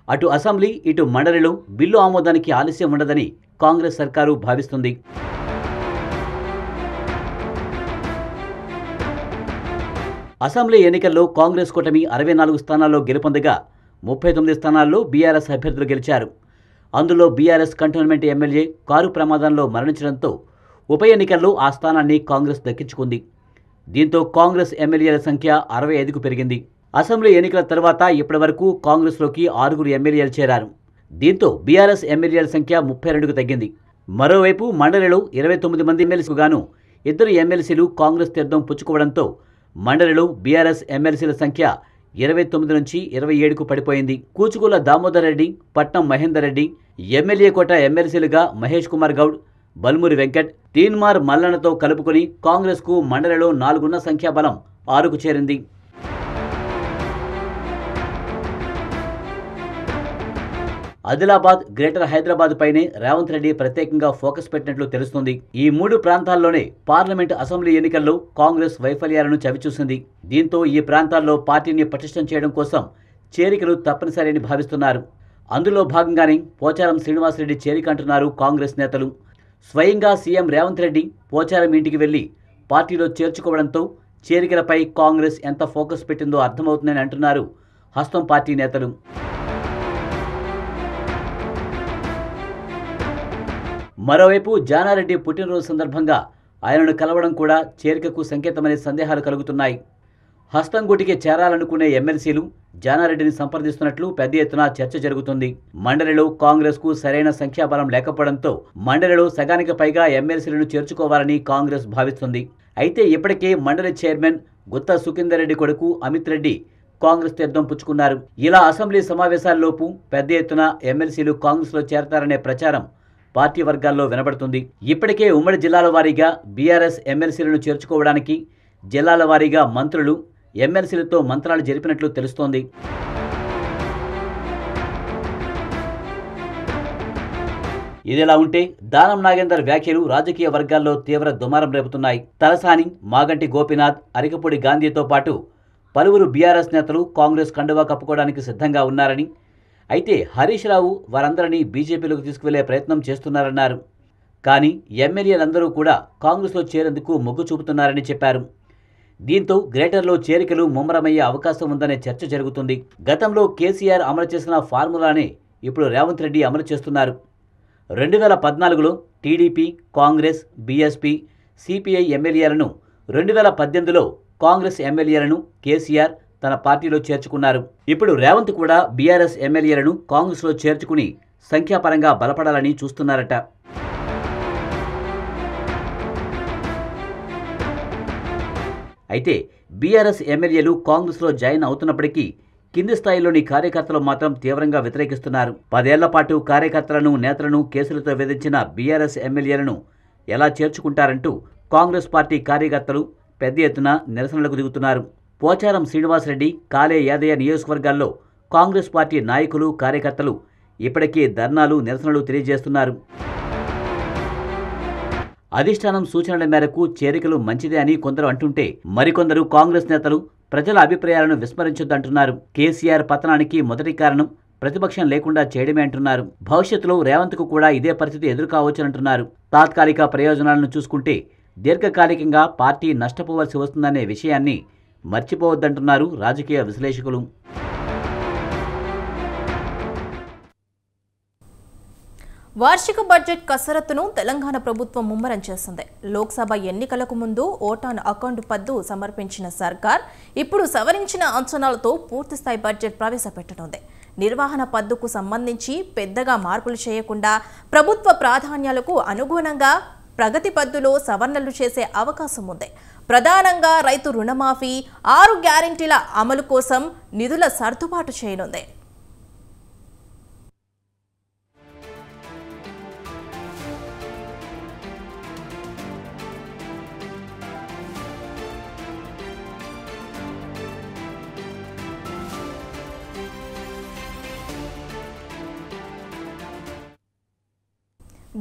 అటు అసెంబ్లీ ఇటు మండలిలో బిల్లు ఆమోదానికి ఆలస్యం ఉండదని కాంగ్రెస్ సర్కారు భావిస్తుంది. అసెంబ్లీ ఎన్నికల్లో కాంగ్రెస్ కూటమి 64 స్థానాల్లో గెలుపొందగా 39 స్థానాల్లో బీఆర్ఎస్ అభ్యర్థులు గెలిచారు. అందులో బీఆర్ఎస్ కంటోన్మెంట్ ఎమ్మెల్యే కారు ప్రమాదంలో మరణించడంతో ఉప ఎన్నికల్లో ఆ స్థానాన్ని కాంగ్రెస్ దక్కించుకుంది. దీంతో కాంగ్రెస్ ఎమ్మెల్యేల సంఖ్య 65కు పెరిగింది. అసెంబ్లీ ఎన్నికల తర్వాత ఇప్పటివరకు కాంగ్రెస్లోకి 6 ఎమ్మెల్యేలు చేరారు. దీంతో బీఆర్ఎస్ ఎమ్మెల్యేల సంఖ్య 32కు తగ్గింది. మరోవైపు మండలిలో 29 మంది ఎమ్మెల్సీలకు గాను 2 ఎమ్మెల్సీలు కాంగ్రెస్ తీర్థం పుచ్చుకోవడంతో మండలిలో బీఆర్ఎస్ ఎమ్మెల్సీల సంఖ్య 29 నుంచి 27కు పడిపోయింది. కూచుకుల దామోదర్ రెడ్డి, పట్నం మహేందర్ రెడ్డి, ఎమ్మెల్యే కోట ఎమ్మెల్సీలుగా మహేష్ కుమార్ గౌడ్, బల్మూరి వెంకట్, తీన్మార్ మల్లన్నతో కలుపుకొని కాంగ్రెస్కు మండలిలో 4 సంఖ్యాబలం 6కు చేరింది. ఆదిలాబాద్, గ్రేటర్ హైదరాబాద్ పైనే రేవంత్ రెడ్డి ప్రత్యేకంగా ఫోకస్ పెట్టినట్లు తెలుస్తుంది. ఈ 3 ప్రాంతాల్లోనే పార్లమెంట్ అసెంబ్లీ ఎన్నికల్లో కాంగ్రెస్ వైఫల్యాలను చవిచూసింది. దీంతో ఈ ప్రాంతాల్లో పార్టీని పటిష్టం చేయడం కోసం చేరికలు తప్పనిసరి అని భావిస్తున్నారు. అందులో భాగంగానే పోచారం శ్రీనివాసరెడ్డి చేరిక అంటున్నారు కాంగ్రెస్ నేతలు. స్వయంగా సీఎం రేవంత్ రెడ్డి పోచారం ఇంటికి వెళ్లి పార్టీలో చేర్చుకోవడంతో చేరికలపై కాంగ్రెస్ ఎంత ఫోకస్ పెట్టిందో అర్థమవుతుందని అంటున్నారు హస్తం పార్టీ నేతలు. మరోవైపు జానారెడ్డి పుట్టినరోజు సందర్భంగా ఆయనను కలవడం కూడా చేరికకు సంకేతమనే సందేహాలు కలుగుతున్నాయి. హస్తంగూటికి చేరాలనుకునే ఎమ్మెల్సీలు జానారెడ్డిని సంప్రదిస్తున్నట్లు పెద్ద ఎత్తున చర్చ జరుగుతుంది. మండలిలో కాంగ్రెస్కు సరైన సంఖ్యాబలం లేకపోవడంతో మండలిలో సగానికి పైగా ఎమ్మెల్సీలను చేర్చుకోవాలని కాంగ్రెస్ భావిస్తుంది. అయితే ఇప్పటికే మండలి చైర్మన్ గుత్తా సుఖేందర్ రెడ్డి కొడుకు అమిత్ రెడ్డి కాంగ్రెస్ తీర్థం పుచ్చుకున్నారు. ఇలా అసెంబ్లీ సమావేశాల్లోపు పెద్ద ఎత్తున ఎమ్మెల్సీలు కాంగ్రెస్లో చేరతారనే ప్రచారం పార్టీ వర్గాల్లో వినబడుతుంది. ఇప్పటికే ఉమ్మడి జిల్లాల వారీగా బీఆర్ఎస్ ఎమ్మెల్సీలను చేర్చుకోవడానికి జిల్లాల వారీగా మంత్రులు ఎమ్మెల్సీలతో మంత్రాలు జరిపినట్లు తెలుస్తోంది. ఇదిలా ఉంటే దానం నాగేందర్ వ్యాఖ్యలు రాజకీయ వర్గాల్లో తీవ్ర దుమారం రేపుతున్నాయి. తలసాని, మాగంటి గోపీనాథ్, అరికపూడి గాంధీతో పాటు పలువురు బీఆర్ఎస్ నేతలు కాంగ్రెస్ కండువా కప్పుకోవడానికి సిద్ధంగా ఉన్నారని, అయితే హరీష్ రావు వారందరినీ బీజేపీలోకి తీసుకువెళ్లే ప్రయత్నం చేస్తున్నారన్నారు. కానీ ఎమ్మెల్యేలందరూ కూడా కాంగ్రెస్లో చేరేందుకు మొగ్గు చూపుతున్నారని చెప్పారు. దీంతో గ్రేటర్లో చేరికలు ముమ్మరమయ్యే అవకాశం ఉందనే చర్చ జరుగుతుంది. గతంలో కేసీఆర్ అమలు చేసిన ఫార్ములానే ఇప్పుడు రేవంత్ రెడ్డి అమలు చేస్తున్నారు. 2014లో టీడీపీ, కాంగ్రెస్, బీఎస్పీ, సిపిఐ ఎమ్మెల్యేలను, 2018లో కాంగ్రెస్ ఎమ్మెల్యేలను కేసీఆర్ తన పార్టీలో చేర్చుకున్నారు. ఇప్పుడు రేవంత్ కూడా బీఆర్ఎస్ ఎమ్మెల్యేలను కాంగ్రెస్లో చేర్చుకుని సంఖ్యాపరంగా బలపడాలని చూస్తున్నారట. అయితే బీఆర్ఎస్ ఎమ్మెల్యేలు కాంగ్రెస్లో జాయిన్ అవుతున్నప్పటికీ కింది స్థాయిలోని కార్యకర్తలు మాత్రం తీవ్రంగా వ్యతిరేకిస్తున్నారు. 10 ఏళ్ల పాటు కార్యకర్తలను, నేతలను కేసులతో వేధించిన బీఆర్ఎస్ ఎమ్మెల్యేలను ఎలా చేర్చుకుంటారంటూ కాంగ్రెస్ పార్టీ కార్యకర్తలు పెద్ద ఎత్తున నిరసనలకు దిగుతున్నారు. పోచారం శ్రీనివాసరెడ్డి, కాలే యాదయ్య నియోజకవర్గాల్లో కాంగ్రెస్ పార్టీ నాయకులు, కార్యకర్తలు ఇప్పటికే ధర్నాలు, నిరసనలు తెలియజేస్తున్నారు. అధిష్టానం సూచనల మేరకు చేరికలు మంచిదే అని కొందరు అంటుంటే మరికొందరు కాంగ్రెస్ నేతలు ప్రజల అభిప్రాయాలను విస్మరించొద్దంటున్నారు. కేసీఆర్ పతనానికి మొదటి కారణం ప్రతిపక్షం లేకుండా చేయడమే అంటున్నారు. భవిష్యత్తులో రేవంత్కు కూడా ఇదే పరిస్థితి ఎదుర్కోవచ్చనంటున్నారు. తాత్కాలిక ప్రయోజనాలను చూసుకుంటే దీర్ఘకాలికంగా పార్టీ నష్టపోవలసి వస్తుందనే విషయాన్ని మర్చిపోవద్దంటున్నారు రాజకీయ విశ్లేషకులు. వార్షిక బడ్జెట్ కసరత్తును తెలంగాణ ప్రభుత్వం ముమ్మరం చేసింది. లోక్సభ ఎన్నికలకు ముందు ఓటాన్ అకౌంట్ పద్దు సమర్పించిన సర్కార్ ఇప్పుడు సవరించిన అంచనాలతో పూర్తిస్థాయి బడ్జెట్ ప్రవేశపెట్టనుంది. నిర్వహణ పద్దుకు సంబంధించి పెద్దగా మార్పులు చేయకుండా ప్రభుత్వ ప్రాధాన్యాలకు అనుగుణంగా ప్రగతి పద్దులో సవరణలు చేసే అవకాశం ఉంది. ప్రధానంగా రైతు రుణమాఫీ, 6 గ్యారెంటీల అమలు కోసం నిధుల సర్దుబాటు చేయనుంది.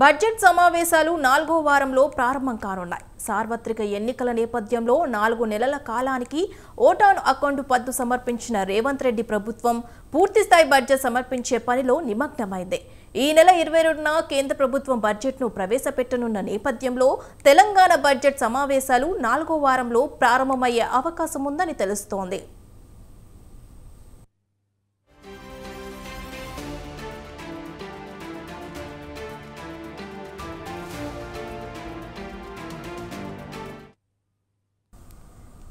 బడ్జెట్ సమావేశాలు 4వ వారంలో ప్రారంభం కానున్నాయి. సార్వత్రిక ఎన్నికల నేపథ్యంలో 4 నెలల కాలానికి ఓటాన్ అకౌంట్ పద్దు సమర్పించిన రేవంత్ రెడ్డి ప్రభుత్వం పూర్తిస్థాయి బడ్జెట్ సమర్పించే పనిలో నిమగ్నమైంది. ఈ నెల 22న కేంద్ర ప్రభుత్వం బడ్జెట్ను ప్రవేశపెట్టనున్న నేపథ్యంలో తెలంగాణ బడ్జెట్ సమావేశాలు 4వ వారంలో ప్రారంభమయ్యే అవకాశం ఉందని తెలుస్తోంది.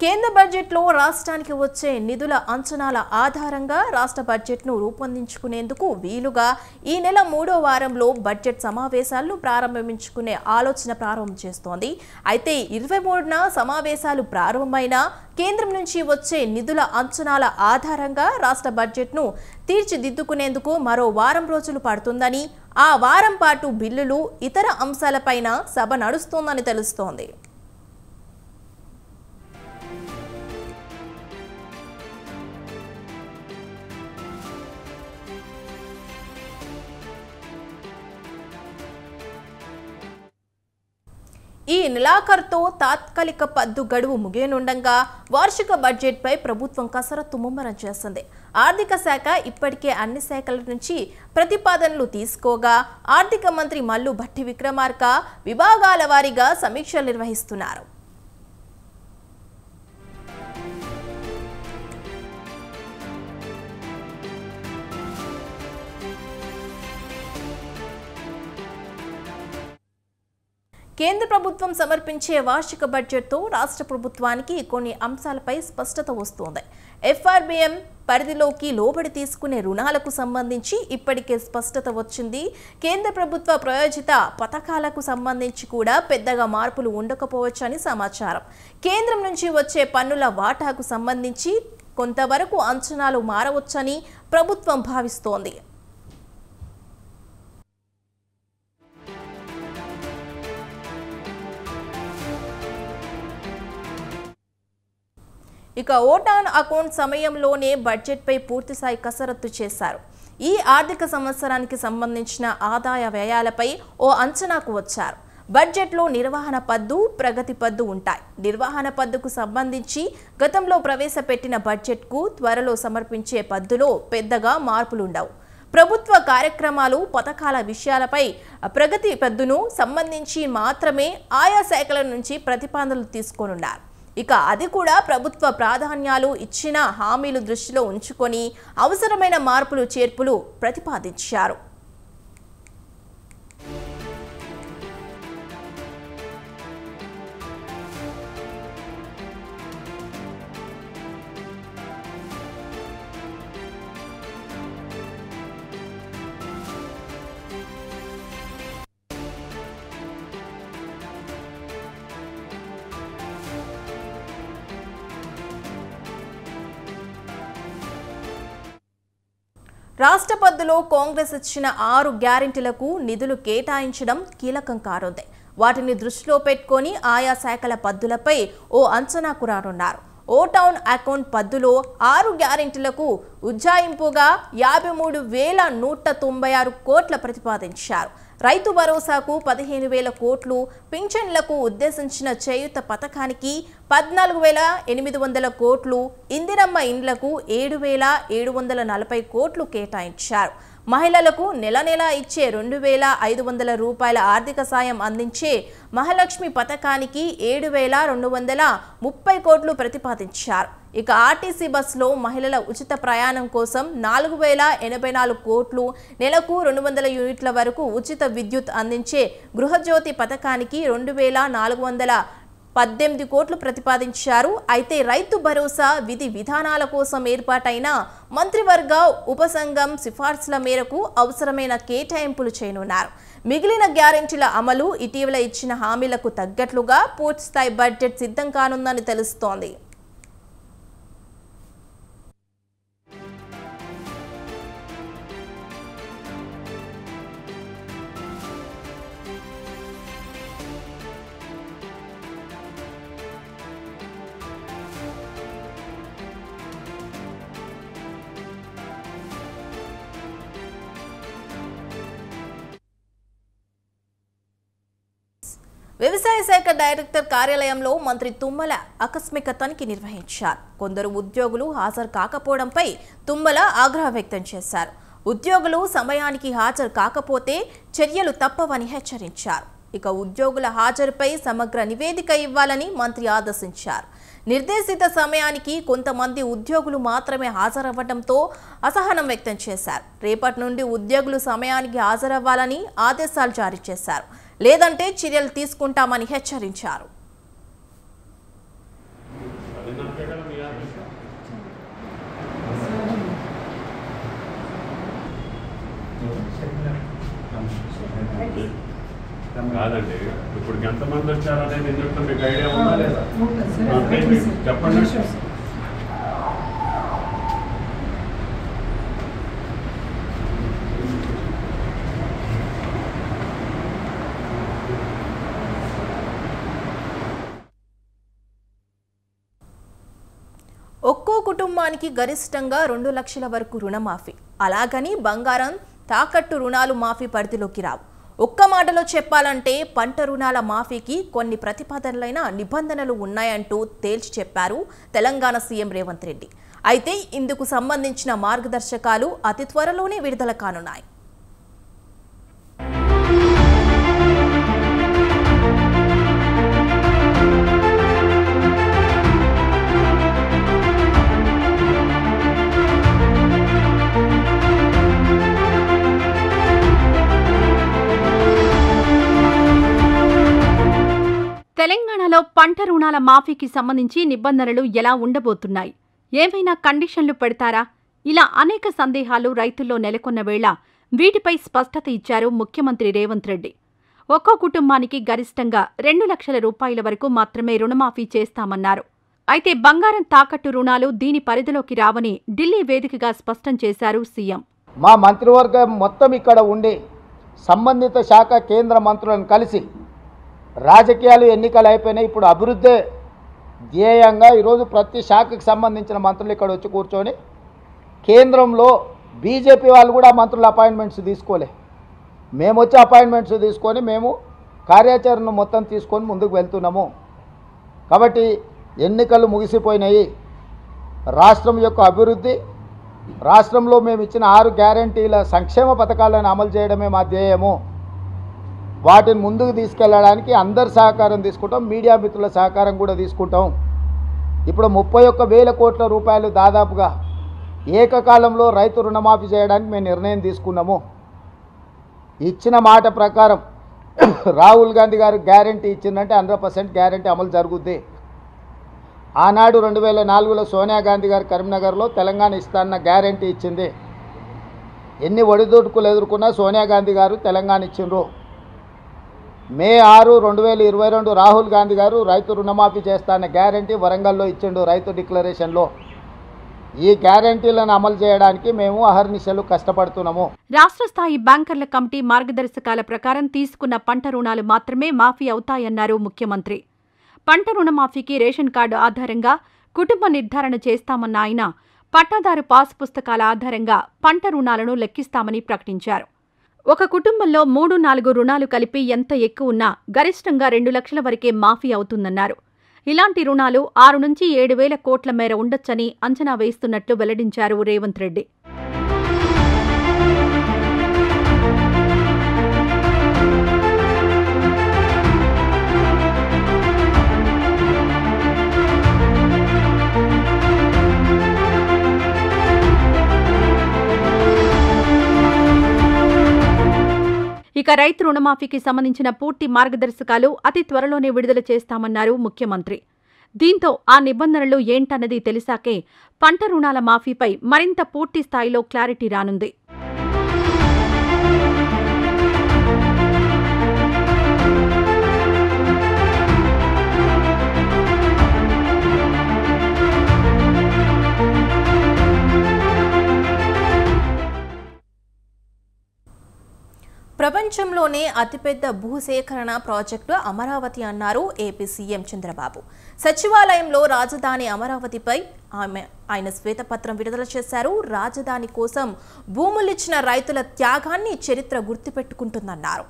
కేంద్ర బడ్జెట్లో రాష్ట్రానికి వచ్చే నిధుల అంచనాల ఆధారంగా రాష్ట్ర బడ్జెట్ను రూపొందించుకునేందుకు వీలుగా ఈ నెల 3వ వారంలో బడ్జెట్ సమావేశాలను ప్రారంభించుకునే ఆలోచన ప్రారంభం చేస్తోంది. అయితే 23న సమావేశాలు ప్రారంభమైన కేంద్రం నుంచి వచ్చే నిధుల అంచనాల ఆధారంగా రాష్ట్ర బడ్జెట్ను తీర్చిదిద్దుకునేందుకు మరో వారం రోజులు పడుతుందని, ఆ వారం పాటు బిల్లులు, ఇతర అంశాలపైన సభ నడుస్తోందని తెలుస్తోంది. ఈ నెలాఖరుతో తాత్కాలిక పద్దు గడువు ముగియనుండగా వార్షిక బడ్జెట్పై ప్రభుత్వం కసరత్తు ముమ్మరం చేసింది. ఆర్థిక శాఖ ఇప్పటికే అన్ని శాఖల నుంచి ప్రతిపాదనలు తీసుకోగా ఆర్థిక మంత్రి మల్లు భట్టి విక్రమార్క విభాగాల వారీగా సమీక్షలు నిర్వహిస్తున్నారు. కేంద్ర ప్రభుత్వం సమర్పించే వార్షిక బడ్జెట్తో రాష్ట్ర ప్రభుత్వానికి కొన్ని అంశాలపై స్పష్టత వస్తోంది. ఎఫ్ఆర్బిఎం పరిధిలోకి లోబడి తీసుకునే రుణాలకు సంబంధించి ఇప్పటికే స్పష్టత వచ్చింది. కేంద్ర ప్రభుత్వ ప్రాయోజిత పథకాలకు సంబంధించి కూడా పెద్దగా మార్పులు ఉండకపోవచ్చని సమాచారం. కేంద్రం నుంచి వచ్చే పన్నుల వాటాకు సంబంధించి కొంతవరకు అంచనాలు మారవచ్చని ప్రభుత్వం భావిస్తోంది. ఇక ఓటాన్ అకౌంట్ సమయంలోనే బడ్జెట్పై పూర్తిస్థాయి కసరత్తు చేశారు. ఈ ఆర్థిక సంవత్సరానికి సంబంధించిన ఆదాయ వ్యయాలపై ఓ అంచనాకు వచ్చారు. బడ్జెట్లో నిర్వహణ పద్దు, ప్రగతి పద్దు ఉంటాయి. నిర్వహణ పద్దుకు సంబంధించి గతంలో ప్రవేశపెట్టిన బడ్జెట్కు త్వరలో సమర్పించే పద్దులో పెద్దగా మార్పులుండవు. ప్రభుత్వ కార్యక్రమాలు, పథకాల విషయాలపై ప్రగతి పద్దును సంబంధించి మాత్రమే ఆయా శాఖల నుంచి ప్రతిపాదనలు తీసుకోనున్నారు. ఇక అది కూడా ప్రభుత్వ ప్రాధాన్యాలు, ఇచ్చిన హామీలు దృష్టిలో ఉంచుకొని అవసరమైన మార్పులు, చేర్పులు ప్రతిపాదించారు. రాష్ట్ర పద్దులో కాంగ్రెస్ ఇచ్చిన 6 గ్యారెంటీలకు నిధులు కేటాయించడం కీలకం కానుంది. వాటిని దృష్టిలో పెట్టుకొని ఆయా శాఖల పద్దులపై ఓ అంచనాకు రానున్నారు. ఓటాన్ అకౌంట్ పద్దులో 6 గ్యారెంటీలకు ఉజ్జాయింపుగా 53,196 కోట్ల ప్రతిపాదించారు. రైతు భరోసాకు 15,000 కోట్లు, పింఛన్లకు ఉద్దేశించిన చేయూత పథకానికి 14,800 కోట్లు, ఇందిరమ్మ ఇండ్లకు 7,740 కోట్లు కేటాయించారు. మహిళలకు నెల నెల ఇచ్చే 2,500 రూపాయల ఆర్థిక సాయం అందించే మహాలక్ష్మి పథకానికి 7,230 కోట్లు ప్రతిపాదించారు. ఇక ఆర్టీసీ బస్సులో మహిళల ఉచిత ప్రయాణం కోసం 4084 కోట్లు, నెలకు 200 యూనిట్ల వరకు ఉచిత విద్యుత్ అందించే గృహజ్యోతి పథకానికి 2418 కోట్లు ప్రతిపాదించారు. అయితే రైతు భరోసా విధి విధానాల కోసం ఏర్పాటైన మంత్రివర్గ ఉపసంఘం సిఫార్సుల మేరకు అవసరమైన కేటాయింపులు చేయనున్నారు. మిగిలిన గ్యారెంటీల అమలు, ఇటీవల ఇచ్చిన హామీలకు తగ్గట్లుగా పూర్తిస్థాయి బడ్జెట్ సిద్ధం కానుందని తెలుస్తోంది. వ్యవసాయ శాఖ డైరెక్టర్ కార్యాలయంలో మంత్రి తుమ్మల ఆకస్మిక తనిఖీ నిర్వహించారు. కొందరు ఉద్యోగులు హాజరు కాకపోవడంపై తుమ్మల ఆగ్రహం వ్యక్తం చేశారు. ఉద్యోగులు సమయానికి హాజరు కాకపోతే చర్యలు తప్పవని హెచ్చరించారు. ఇక ఉద్యోగుల హాజరుపై సమగ్ర నివేదిక ఇవ్వాలని మంత్రి ఆదేశించారు. నిర్దేశిత సమయానికి కొంతమంది ఉద్యోగులు మాత్రమే హాజరవ్వడంతో అసహనం వ్యక్తం చేశారు. రేపటి నుండి ఉద్యోగులు సమయానికి హాజరవ్వాలని ఆదేశాలు జారీ చేశారు. లేదంటే చర్యలు తీసుకుంటామని హెచ్చరించారు. కాదండి, ఇప్పుడు ఎంతమంది వచ్చారనేది ఎందుకు మీకు ఐడియా ఉందా లేదా? చెప్పండి. ఒక్కో కుటుంబానికి గరిష్టంగా 2 లక్షల వరకు రుణమాఫీ. అలాగని బంగారం తాకట్టు రుణాలు మాఫీ పరిధిలోకి రావు. ఒక్క మాటలో చెప్పాలంటే పంట రుణాల మాఫీకి కొన్ని ప్రతిపాదనలైన నిబంధనలు ఉన్నాయంటూ తేల్చి చెప్పారు తెలంగాణ సీఎం రేవంత్ రెడ్డి. అయితే ఇందుకు సంబంధించిన మార్గదర్శకాలు అతి త్వరలోనే విడుదల కానున్నాయి. తెలంగాణలో పంట రుణాల మాఫీకి సంబంధించి నిబంధనలు ఎలా ఉండబోతున్నాయి? ఏమైనా కండిషన్లు పెడతారా? ఇలా అనేక సందేహాలు రైతుల్లో నెలకొన్న వేళ వీటిపై స్పష్టత ఇచ్చారు ముఖ్యమంత్రి రేవంత్ రెడ్డి. ఒక్కో కుటుంబానికి గరిష్టంగా 2 లక్షల రూపాయల వరకు మాత్రమే రుణమాఫీ చేస్తామన్నారు. అయితే బంగారం తాకట్టు రుణాలు దీని పరిధిలోకి రావని ఢిల్లీ వేదికగా స్పష్టం చేశారు సీఎం. మా మంత్రివర్గం మొత్తం ఇక్కడ ఉండి సంబంధిత శాఖ కేంద్ర మంత్రులను కలిసి రాజకీయాలు ఎన్నికలు అయిపోయినాయి, ఇప్పుడు అభివృద్ధి ధ్యేయంగా ఈరోజు ప్రతి శాఖకు సంబంధించిన మంత్రులు ఇక్కడ వచ్చి కూర్చొని కేంద్రంలో బీజేపీ వాళ్ళు కూడా మంత్రుల అపాయింట్మెంట్స్ తీసుకోలే, మేము వచ్చి అపాయింట్మెంట్స్ తీసుకొని మేము కార్యాచరణ మొత్తం తీసుకొని ముందుకు వెళ్తున్నాము. కాబట్టి ఎన్నికలు ముగిసిపోయినాయి. రాష్ట్రం యొక్క అభివృద్ధి, రాష్ట్రంలో మేము ఇచ్చిన 6 గ్యారంటీల సంక్షేమ పథకాలను అమలు చేయడమే మా ధ్యేయము. వాటిని ముందుకు తీసుకెళ్లడానికి అందరి సహకారం తీసుకుంటాం, మీడియా మిత్రుల సహకారం కూడా తీసుకుంటాం. ఇప్పుడు 31,000 కోట్ల రూపాయలు దాదాపుగా ఏకకాలంలో రైతు రుణమాఫీ చేయడానికి మేము నిర్ణయం తీసుకున్నాము. ఇచ్చిన మాట ప్రకారం రాహుల్ గాంధీ గారు గ్యారంటీ ఇచ్చిందంటే 100% గ్యారంటీ అమలు జరుగుద్ది. ఆనాడు 2004లో సోనియా గాంధీ గారు కరీంనగర్లో తెలంగాణ ఇస్తాన్న గ్యారంటీ ఇచ్చింది. ఎన్ని ఒడిదుడుకులు ఎదుర్కొన్నా సోనియా గాంధీ గారు తెలంగాణ ఇచ్చిండ్రు. మే 6, 2022 రాహుల్ గాంధీ గారు రైతు రుణమాఫీ చేస్తాన్న గ్యారంటీ వరంగల్లో ఇచ్చిండు రైతు డిక్లరేషన్లో. ఈ గ్యారంటీలను అమలు చేయడానికి మేము అహర్నిశలు కష్టపడుతున్నాము. రాష్ట్ర స్థాయి బ్యాంకర్ల కమిటీ మార్గదర్శకాల ప్రకారం తీసుకున్న పంట రుణాలు మాత్రమే మాఫీ అవుతాయన్నారు ముఖ్యమంత్రి. పంట రుణమాఫీకి రేషన్ కార్డు ఆధారంగా కుటుంబ నిర్ధారణ చేస్తామన్న ఆయన పట్టాదారు పాస్ పుస్తకాల ఆధారంగా పంట రుణాలను లెక్కిస్తామని ప్రకటించారు. ఒక కుటుంబంలో 3-4 రుణాలు కలిపి ఎంత ఎక్కువ ఉన్నా గరిష్టంగా 2 లక్షల వరకే మాఫీ అవుతుందన్నారు. ఇలాంటి రుణాలు 6 నుంచి 7,000 కోట్ల మేర ఉండొచ్చని అంచనా వేస్తున్నట్లు వెల్లడించారు రేవంత్ రెడ్డి. ఇక రైతు రుణమాఫీకి సంబంధించిన పూర్తి మార్గదర్శకాలు అతి త్వరలోనే విడుదల చేస్తామన్నారు ముఖ్యమంత్రి. దీంతో ఆ నిబంధనలు ఏంటన్నది తెలిసాకే పంట రుణాల మాఫీపై మరింత పూర్తి స్థాయిలో క్లారిటీ రానుంది. ప్రపంచంలోనే అతిపెద్ద భూసేకరణ ప్రాజెక్టు అమరావతి అన్నారు ఏపీ సీఎం చంద్రబాబు. సచివాలయంలో రాజధాని అమరావతిపై ఆయన శ్వేతపత్రం విడుదల చేశారు. రాజధాని కోసం భూములిచ్చిన రైతుల త్యాగాన్ని చరిత్ర గుర్తుపెట్టుకుంటుందన్నారు.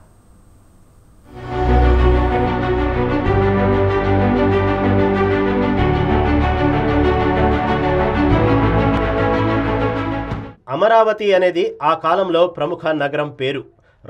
అమరావతి అనేది ఆ కాలంలో ప్రముఖ నగరం పేరు.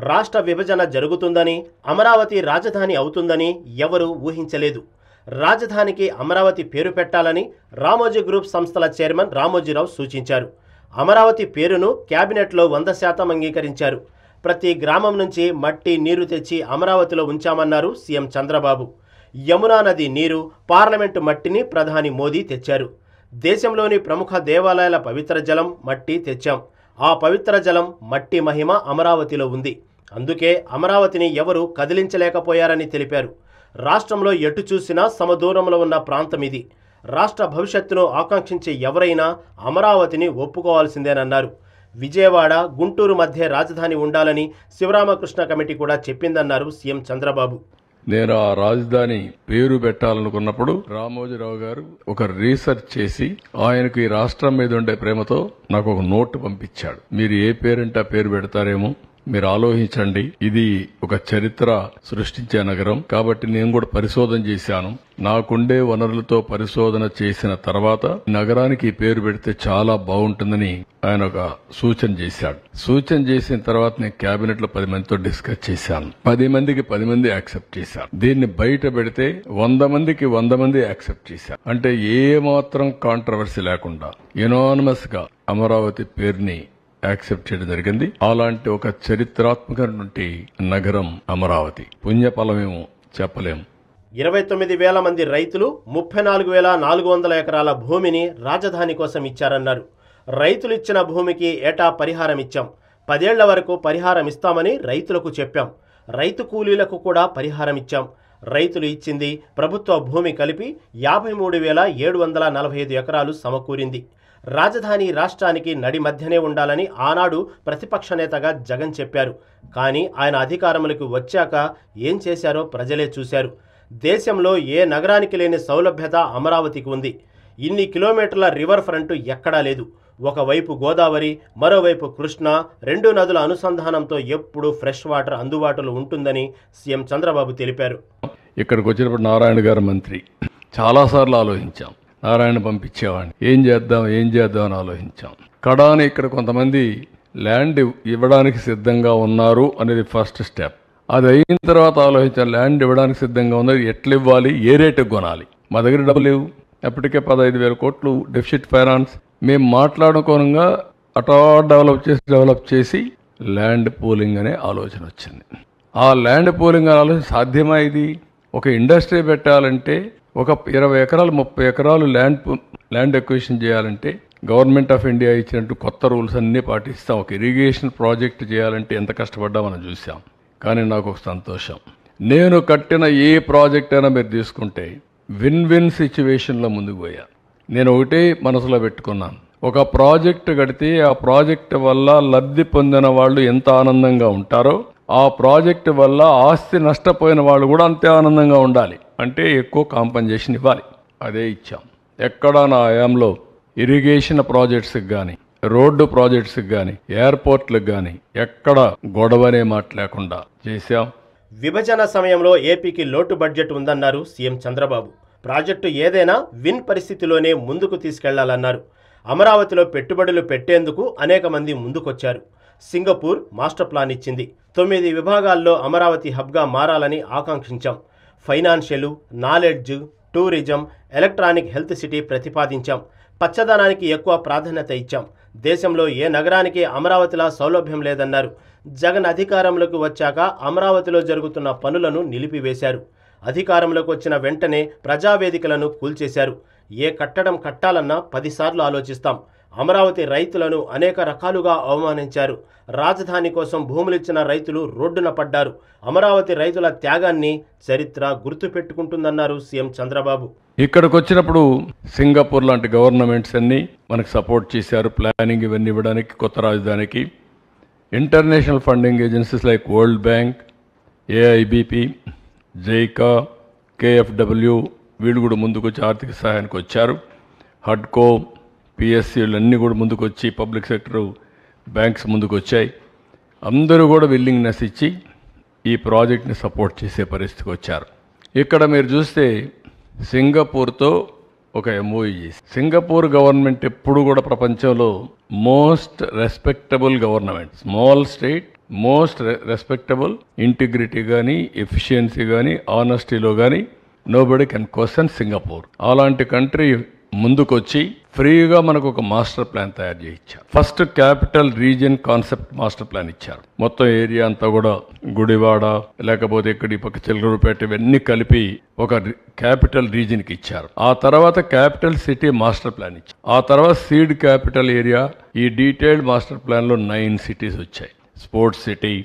రాష్ట్ర విభజన జరుగుతుందని, అమరావతి రాజధాని అవుతుందని ఎవరూ ఊహించలేదు. రాజధానికి అమరావతి పేరు పెట్టాలని రామోజీ గ్రూప్ సంస్థల చైర్మన్ రామోజీరావు సూచించారు. అమరావతి పేరును క్యాబినెట్లో 100% అంగీకరించారు. ప్రతి గ్రామం నుంచి మట్టి నీరు తెచ్చి అమరావతిలో ఉంచామన్నారు సీఎం చంద్రబాబు. యమునా నది నీరు, పార్లమెంటు మట్టిని ప్రధాని మోదీ తెచ్చారు. దేశంలోని ప్రముఖ దేవాలయాల పవిత్ర జలం, మట్టి తెచ్చాం. ఆ పవిత్ర జలం, మట్టి మహిమ అమరావతిలో ఉంది. అందుకే అమరావతిని ఎవరూ కదిలించలేకపోయారని తెలిపారు. రాష్ట్రంలో ఎటు చూసినా సమదూరంలో ఉన్న ప్రాంతం ఇది. రాష్ట్ర భవిష్యత్తును ఆకాంక్షించే ఎవరైనా అమరావతిని ఒప్పుకోవాల్సిందేనన్నారు. విజయవాడ, గుంటూరు మధ్య రాజధాని ఉండాలని శివరామకృష్ణ కమిటీ కూడా చెప్పిందన్నారు సీఎం చంద్రబాబు. నేను ఆ రాజధాని పేరు పెట్టాలనుకున్నప్పుడు రామోజీరావు గారు ఒక రీసెర్చ్ చేసి ఆయనకు ఈ రాష్ట్రం మీద ఉండే ప్రేమతో నాకు ఒక నోట్ పంపించాడు. మీరు ఏ పేరంటే ఆ పేరు పెడతారేమో మీరు ఆలోచించండి. ఇది ఒక చరిత్ర సృష్టించే నగరం కాబట్టి నేను కూడా పరిశోధన చేశాను. నాకుండే వనరులతో పరిశోధన చేసిన తర్వాత నగరానికి పేరు పెడితే చాలా బాగుంటుందని ఆయన ఒక సూచన చేశాడు. సూచన చేసిన తర్వాత నేను కేబినెట్ లో 10 మందితో డిస్కస్ చేశాను. 10 మందికి 10 మంది యాక్సెప్ట్ చేశారు. దీన్ని బయట పెడితే 100 మందికి 100 మంది యాక్సెప్ట్ చేశారు. అంటే ఏ మాత్రం కాంట్రవర్సీ లేకుండా యునానిమస్ గా అమరావతి పేరుని యాక్సెప్ట్ చేయడం జరిగింది. అలాంటి ఒక చరిత్రాత్మకమైనటువంటి నగరం అమరావతి. పుణ్యఫలమేమో చెప్పలేము. 29,000 మంది రైతులు 34,400 ఎకరాల భూమిని రాజధాని కోసం ఇచ్చారన్నారు. రైతులు ఇచ్చిన భూమికి ఏటా పరిహారం ఇచ్చాం. 10 ఏళ్ల వరకు పరిహారం ఇస్తామని రైతులకు చెప్పాం. రైతు కూలీలకు కూడా పరిహారం ఇచ్చాం. రైతులు ఇచ్చింది ప్రభుత్వ భూమి కలిపి 53,745 ఎకరాలు సమకూరింది. రాజధాని రాష్ట్రానికి నడి మధ్యనే ఉండాలని ఆనాడు ప్రతిపక్ష నేతగా జగన్ చెప్పారు. కానీ ఆయన అధికారంలోకి వచ్చాక ఏం చేశారో ప్రజలే చూశారు. దేశంలో ఏ నగరానికి లేని సౌలభ్యత అమరావతికి ఉంది. ఇన్ని కిలోమీటర్ల రివర్ ఫ్రంట్ ఎక్కడా లేదు. ఒకవైపు గోదావరి, మరోవైపు కృష్ణ, 2 నదుల అనుసంధానంతో ఎప్పుడూ ఫ్రెష్ వాటర్ అందుబాటులో ఉంటుందని సీఎం చంద్రబాబు తెలిపారు. ఇక్కడికి వచ్చినప్పుడు నారాయణ గారు మంత్రి, చాలాసార్లు ఆలోచించాం. నారాయణ పంపించేవాడిని, ఏం చేద్దాం అని ఆలోచించాం. కడాని ఇక్కడ కొంతమంది ల్యాండ్ ఇవ్వడానికి సిద్ధంగా ఉన్నారు అనేది ఫస్ట్ స్టెప్. అది అయిన తర్వాత ఆలోచించాం, ల్యాండ్ ఇవ్వడానికి సిద్ధంగా ఉన్నారు, ఎట్లా ఇవ్వాలి, ఏ రేటుకు కొనాలి. మా దగ్గర డబ్బులు లేవు. ఎప్పటికే 15,000 కోట్లు డెఫిసిట్ ఫైనాన్స్. మేము మాట్లాడుకోనంగా అటా డెవలప్ చేసి ల్యాండ్ పూలింగ్ అనే ఆలోచన వచ్చింది. ఆ ల్యాండ్ పూలింగ్ అనే ఆలోచన సాధ్యమా? ఇది ఒక ఇండస్ట్రీ పెట్టాలంటే ఒక 20 ఎకరాలు 30 ఎకరాలు ల్యాండ్ ఎక్విజిషన్ చేయాలంటే గవర్నమెంట్ ఆఫ్ ఇండియా ఇచ్చినట్టు కొత్త రూల్స్ అన్నీ పాటిస్తాం. ఒక ఇరిగేషన్ ప్రాజెక్ట్ చేయాలంటే ఎంత కష్టపడ్డా మనం చూసాం. కానీ నాకు ఒక సంతోషం, నేను కట్టిన ఏ ప్రాజెక్ట్ అయినా మీరు తీసుకుంటే విన్ విన్ సిచ్యువేషన్లో ముందుకు పోయా. నేను ఒకటే మనసులో పెట్టుకున్నాను, ఒక ప్రాజెక్ట్ కడితే ఆ ప్రాజెక్ట్ వల్ల లబ్ధి పొందిన వాళ్ళు ఎంత ఆనందంగా ఉంటారో ఆ ప్రాజెక్టు వల్ల ఆస్తి నష్టపోయిన వాళ్ళు కూడా అంతే ఆనందంగా ఉండాలి. అంటే ఎక్కువ కాంపన్సేషన్ ఇవ్వాలి. అదే ఇచ్చాం. ఎక్కడా నా హయాంలో ఇరిగేషన్ ప్రాజెక్ట్స్కి కానీ, రోడ్డు ప్రాజెక్ట్స్కి కానీ, ఎయిర్పోర్ట్లకు కానీ ఎక్కడ గొడవనే మాట లేకుండా చేశాం. విభజన సమయంలో ఏపీకి లోటు బడ్జెట్ ఉందన్నారు సీఎం చంద్రబాబు. ప్రాజెక్టు ఏదైనా విన్ పరిస్థితిలోనే ముందుకు తీసుకెళ్లాలన్నారు. అమరావతిలో పెట్టుబడులు పెట్టేందుకు అనేక మంది ముందుకొచ్చారు. సింగపూర్ మాస్టర్ ప్లాన్ ఇచ్చింది. 9 విభాగాల్లో అమరావతి హబ్గా మారాలని ఆకాంక్షించాం. Financial, knowledge, tourism, electronic health city ప్రతిపాదించాం. పచ్చదనానికి ఎక్కువ ప్రాధాన్యత ఇచ్చాం. దేశంలో ఏ నగరానికి అమరావతిలా సౌలభ్యం లేదన్నారు. జగన్ అధికారంలోకి వచ్చాక అమరావతిలో జరుగుతున్న పనులను నిలిపివేశారు. అధికారంలోకి వచ్చిన వెంటనే ప్రజావేదికలను కూల్చేశారు. ఏ కట్టడం కట్టాలన్నా 10 సార్లు ఆలోచిస్తాం. అమరావతి రైతులను అనేక రకాలుగా అవమానించారు. రాజధాని కోసం భూములిచ్చిన రైతులు రోడ్డున పడ్డారు. అమరావతి రైతుల త్యాగాన్ని చరిత్ర గుర్తుపెట్టుకుంటుందన్నారు సీఎం చంద్రబాబు. ఇక్కడికి వచ్చినప్పుడు సింగపూర్ లాంటి గవర్నమెంట్స్ అన్నీ మనకు సపోర్ట్ చేశారు. ప్లానింగ్ ఇవన్నీ ఇవ్వడానికి కొత్త రాజధానికి. International funding agencies like World Bank, AIBP, JICA, కేఎఫ్డబ్ల్యూ వీళ్ళు కూడా ముందుకు వచ్చి ఆర్థిక సహాయానికి వచ్చారు. హడ్కో, పిఎస్సీలు అన్నీ కూడా ముందుకు వచ్చి పబ్లిక్ సెక్టర్ బ్యాంక్స్ ముందుకు వచ్చాయి. అందరూ కూడా విల్లింగ్నెస్ ఇచ్చి ఈ ప్రాజెక్ట్ని సపోర్ట్ చేసే పరిస్థితికి వచ్చారు. ఇక్కడ మీరు చూస్తే సింగపూర్తో ఒక ఎంఓయూ చేసి, సింగపూర్ గవర్నమెంట్ ఎప్పుడు కూడా ప్రపంచంలో most respectable government, small state, most respectable, integrity కానీ ఎఫిషియన్సీ కానీ ఆనెస్టీలో కానీ నోబడీ కెన్ క్వశ్చన్ సింగపూర్. అలాంటి కంట్రీ ముందుకొచ్చి ఫ్రీగా మనకు ఒక మాస్టర్ ప్లాన్ తయారు చేయించారు. First capital region concept master plan ఇచ్చారు. మొత్తం ఏరియా అంతా కూడా గుడివాడ లేకపోతే ఇక్కడి పక్క చిలకలూరుపేట ఇవన్నీ కలిపి ఒక క్యాపిటల్ రీజియన్కి ఇచ్చారు. ఆ తర్వాత క్యాపిటల్ సిటీ మాస్టర్ ప్లాన్ ఇచ్చారు. ఆ తర్వాత సీడ్ క్యాపిటల్ ఏరియా. ఈ డీటెయిల్డ్ మాస్టర్ ప్లాన్లో 9 సిటీస్ వచ్చాయి. Sports city,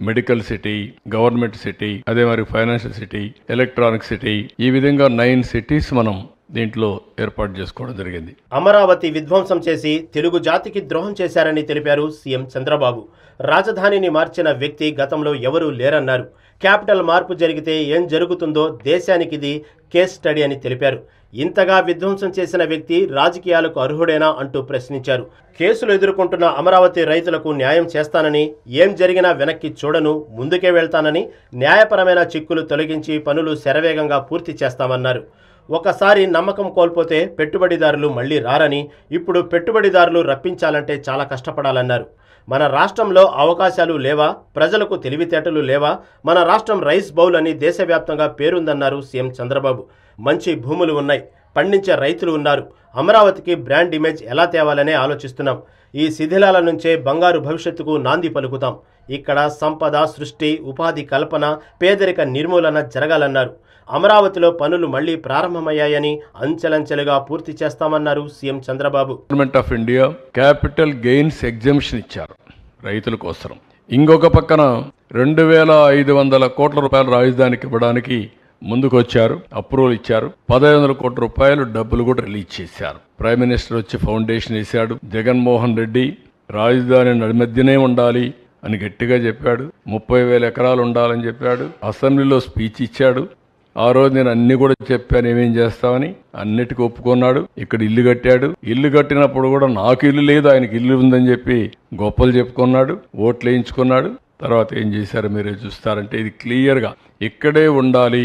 medical city, government city, అదే మరి ఫైనాన్షియల్ సిటీ, ఎలక్ట్రానిక్ సిటీ, ఈ విధంగా 9 సిటీస్ మనం దీంట్లో ఏర్పాటు చేసుకోవడం జరిగింది. అమరావతి విధ్వంసం చేసి తెలుగు జాతికి ద్రోహం చేశారని తెలిపారు సీఎం చంద్రబాబు. రాజధానిని మార్చిన వ్యక్తి గతంలో ఎవరూ లేరన్నారు. క్యాపిటల్ మార్పు జరిగితే ఏం జరుగుతుందో దేశానికి ఇది కేస్ స్టడీ అని తెలిపారు. ఇంతగా విధ్వంసం చేసిన వ్యక్తి రాజకీయాలకు అర్హుడేనా అంటూ ప్రశ్నించారు. కేసులు ఎదుర్కొంటున్న అమరావతి రైతులకు న్యాయం చేస్తానని, ఏం జరిగినా వెనక్కి చూడను, ముందుకే వెళ్తానని, న్యాయపరమైన చిక్కులు తొలగించి పనులు శరవేగంగా పూర్తి చేస్తామన్నారు. ఒకసారి నమ్మకం కోల్పోతే పెట్టుబడిదారులు మళ్లీ రారని, ఇప్పుడు పెట్టుబడిదారులు రప్పించాలంటే చాలా కష్టపడాలన్నారు. మన రాష్ట్రంలో అవకాశాలు లేవా, ప్రజలకు తెలివితేటలు లేవా, మన రాష్ట్రం రైస్ బౌల్ అని దేశవ్యాప్తంగా పేరుందన్నారు సీఎం చంద్రబాబు. మంచి భూములు ఉన్నాయి, పండించే రైతులు ఉన్నారు. అమరావతికి బ్రాండ్ ఇమేజ్ ఎలా తేవాలనే ఆలోచిస్తున్నాం. ఈ శిథిలాల నుంచే బంగారు భవిష్యత్తుకు నాంది పలుకుతాం. ఇక్కడ సంపద సృష్టి, ఉపాధి కల్పన, పేదరిక నిర్మూలన జరగాలన్నారు. అమరావతిలో పనులు మళ్లీ ప్రారంభమయ్యాయని అంచెలంచెలుగా పూర్తి చేస్తామన్నారు CM Chandrababu. Government of India capital gains exemption ఇచ్చారు రైతుల కోసం. ఇంకొక పక్కన 2500 కోట్ల రూపాయల రాజధానికి ఇవ్వడానికి ముందుకు వచ్చారు, అప్రూవల్ ఇచ్చారు. 1500 కోట్ల రూపాయలు డబ్బులు కూడా రిలీజ్ చేశారు. ప్రైమ్ మినిస్టర్ వచ్చి ఫౌండేషన్ వేశాడు. జగన్మోహన్ రెడ్డి రాజధాని నడిమధ్యనే ఉండాలి అని గట్టిగా చెప్పాడు. 30,000 ఎకరాలు ఉండాలని చెప్పాడు. అసెంబ్లీలో స్పీచ్ ఇచ్చాడు. ఆ రోజు నేను అన్ని కూడా చెప్పాను ఏమేం చేస్తామని. అన్నిటికీ ఒప్పుకున్నాడు. ఇక్కడ ఇల్లు కట్టాడు. ఇల్లు కట్టినప్పుడు కూడా నాకు ఇల్లు లేదు, ఆయనకి ఇల్లు ఉందని చెప్పి గొప్పలు చెప్పుకున్నాడు. ఓట్లు వేయించుకున్నాడు. తర్వాత ఏం చేశారో మీరే చూస్తారంటే ఇది క్లియర్గా ఇక్కడే ఉండాలి,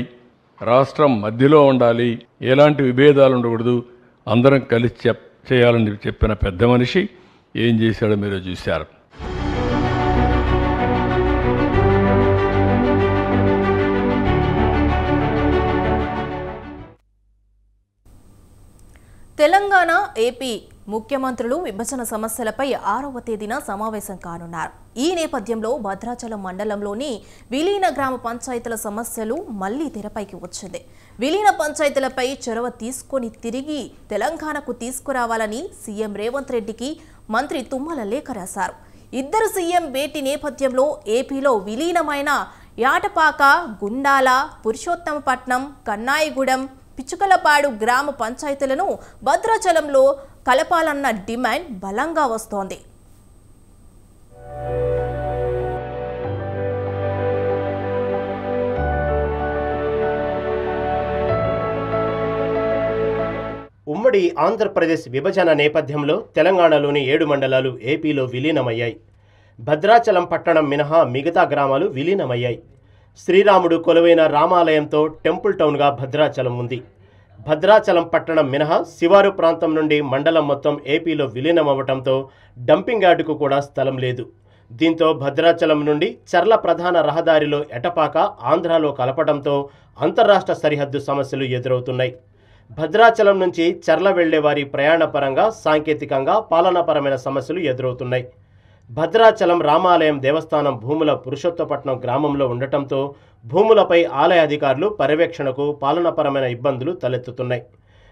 రాష్ట్రం మధ్యలో ఉండాలి, ఎలాంటి విభేదాలు ఉండకూడదు, అందరం కలిసి చేయాలని చెప్పిన పెద్ద మనిషి ఏం చేశాడో మీరే చూశారు. తెలంగాణ, ఏపీ ముఖ్యమంత్రులు విభజన సమస్యలపై 6వ తేదీన సమావేశం కానున్నారు. ఈ నేపథ్యంలో భద్రాచలం మండలంలోని విలీన గ్రామ పంచాయతీల సమస్యలు మళ్లీ తెరపైకి వచ్చింది. విలీన పంచాయతీలపై చొరవ తీసుకొని తిరిగి తెలంగాణకు తీసుకురావాలని సీఎం రేవంత్ రెడ్డికి మంత్రి తుమ్మల లేఖ రాశారు. ఇద్దరు సీఎం భేటీ నేపథ్యంలో ఏపీలో విలీనమైన యాటపాక, గుండాల, పురుషోత్తమపట్నం, కన్నాయిగూడెం, పిచ్చుకలపాడు గ్రామ పంచాయతీలను భద్రాచలంలో కలపాలన్న డిమాండ్ బలంగా వస్తోంది. ఉమ్మడి ఆంధ్రప్రదేశ్ విభజన నేపథ్యంలో తెలంగాణలోని 7 మండలాలు ఏపీలో విలీనమయ్యాయి. భద్రాచలం పట్టణం మినహా మిగతా గ్రామాలు విలీనమయ్యాయి. శ్రీరాముడు కొలువైన రామాలయంతో టెంపుల్ టౌన్గా భద్రాచలం ఉంది. భద్రాచలం పట్టణం మినహా శివారు ప్రాంతం నుండి మండలం మొత్తం ఏపీలో విలీనమవ్వడంతో డంపింగ్ యార్డుకు కూడా స్థలం లేదు. దీంతో భద్రాచలం నుండి చర్ల ప్రధాన రహదారిలో ఎటపాక ఆంధ్రాలో కలపడంతో అంతర్రాష్ట్ర సరిహద్దు సమస్యలు ఎదురవుతున్నాయి. భద్రాచలం నుంచి చర్ల వెళ్లే వారి ప్రయాణ పరంగా, సాంకేతికంగా, పాలనాపరమైన సమస్యలు ఎదురవుతున్నాయి. భద్రాచలం రామాలయం దేవస్థానం భూముల పురుషోత్తపట్నం గ్రామంలో ఉండటంతో భూములపై ఆలయ అధికారులు పర్యవేక్షణకు పాలనాపరమైన ఇబ్బందులు తలెత్తుతున్నాయి.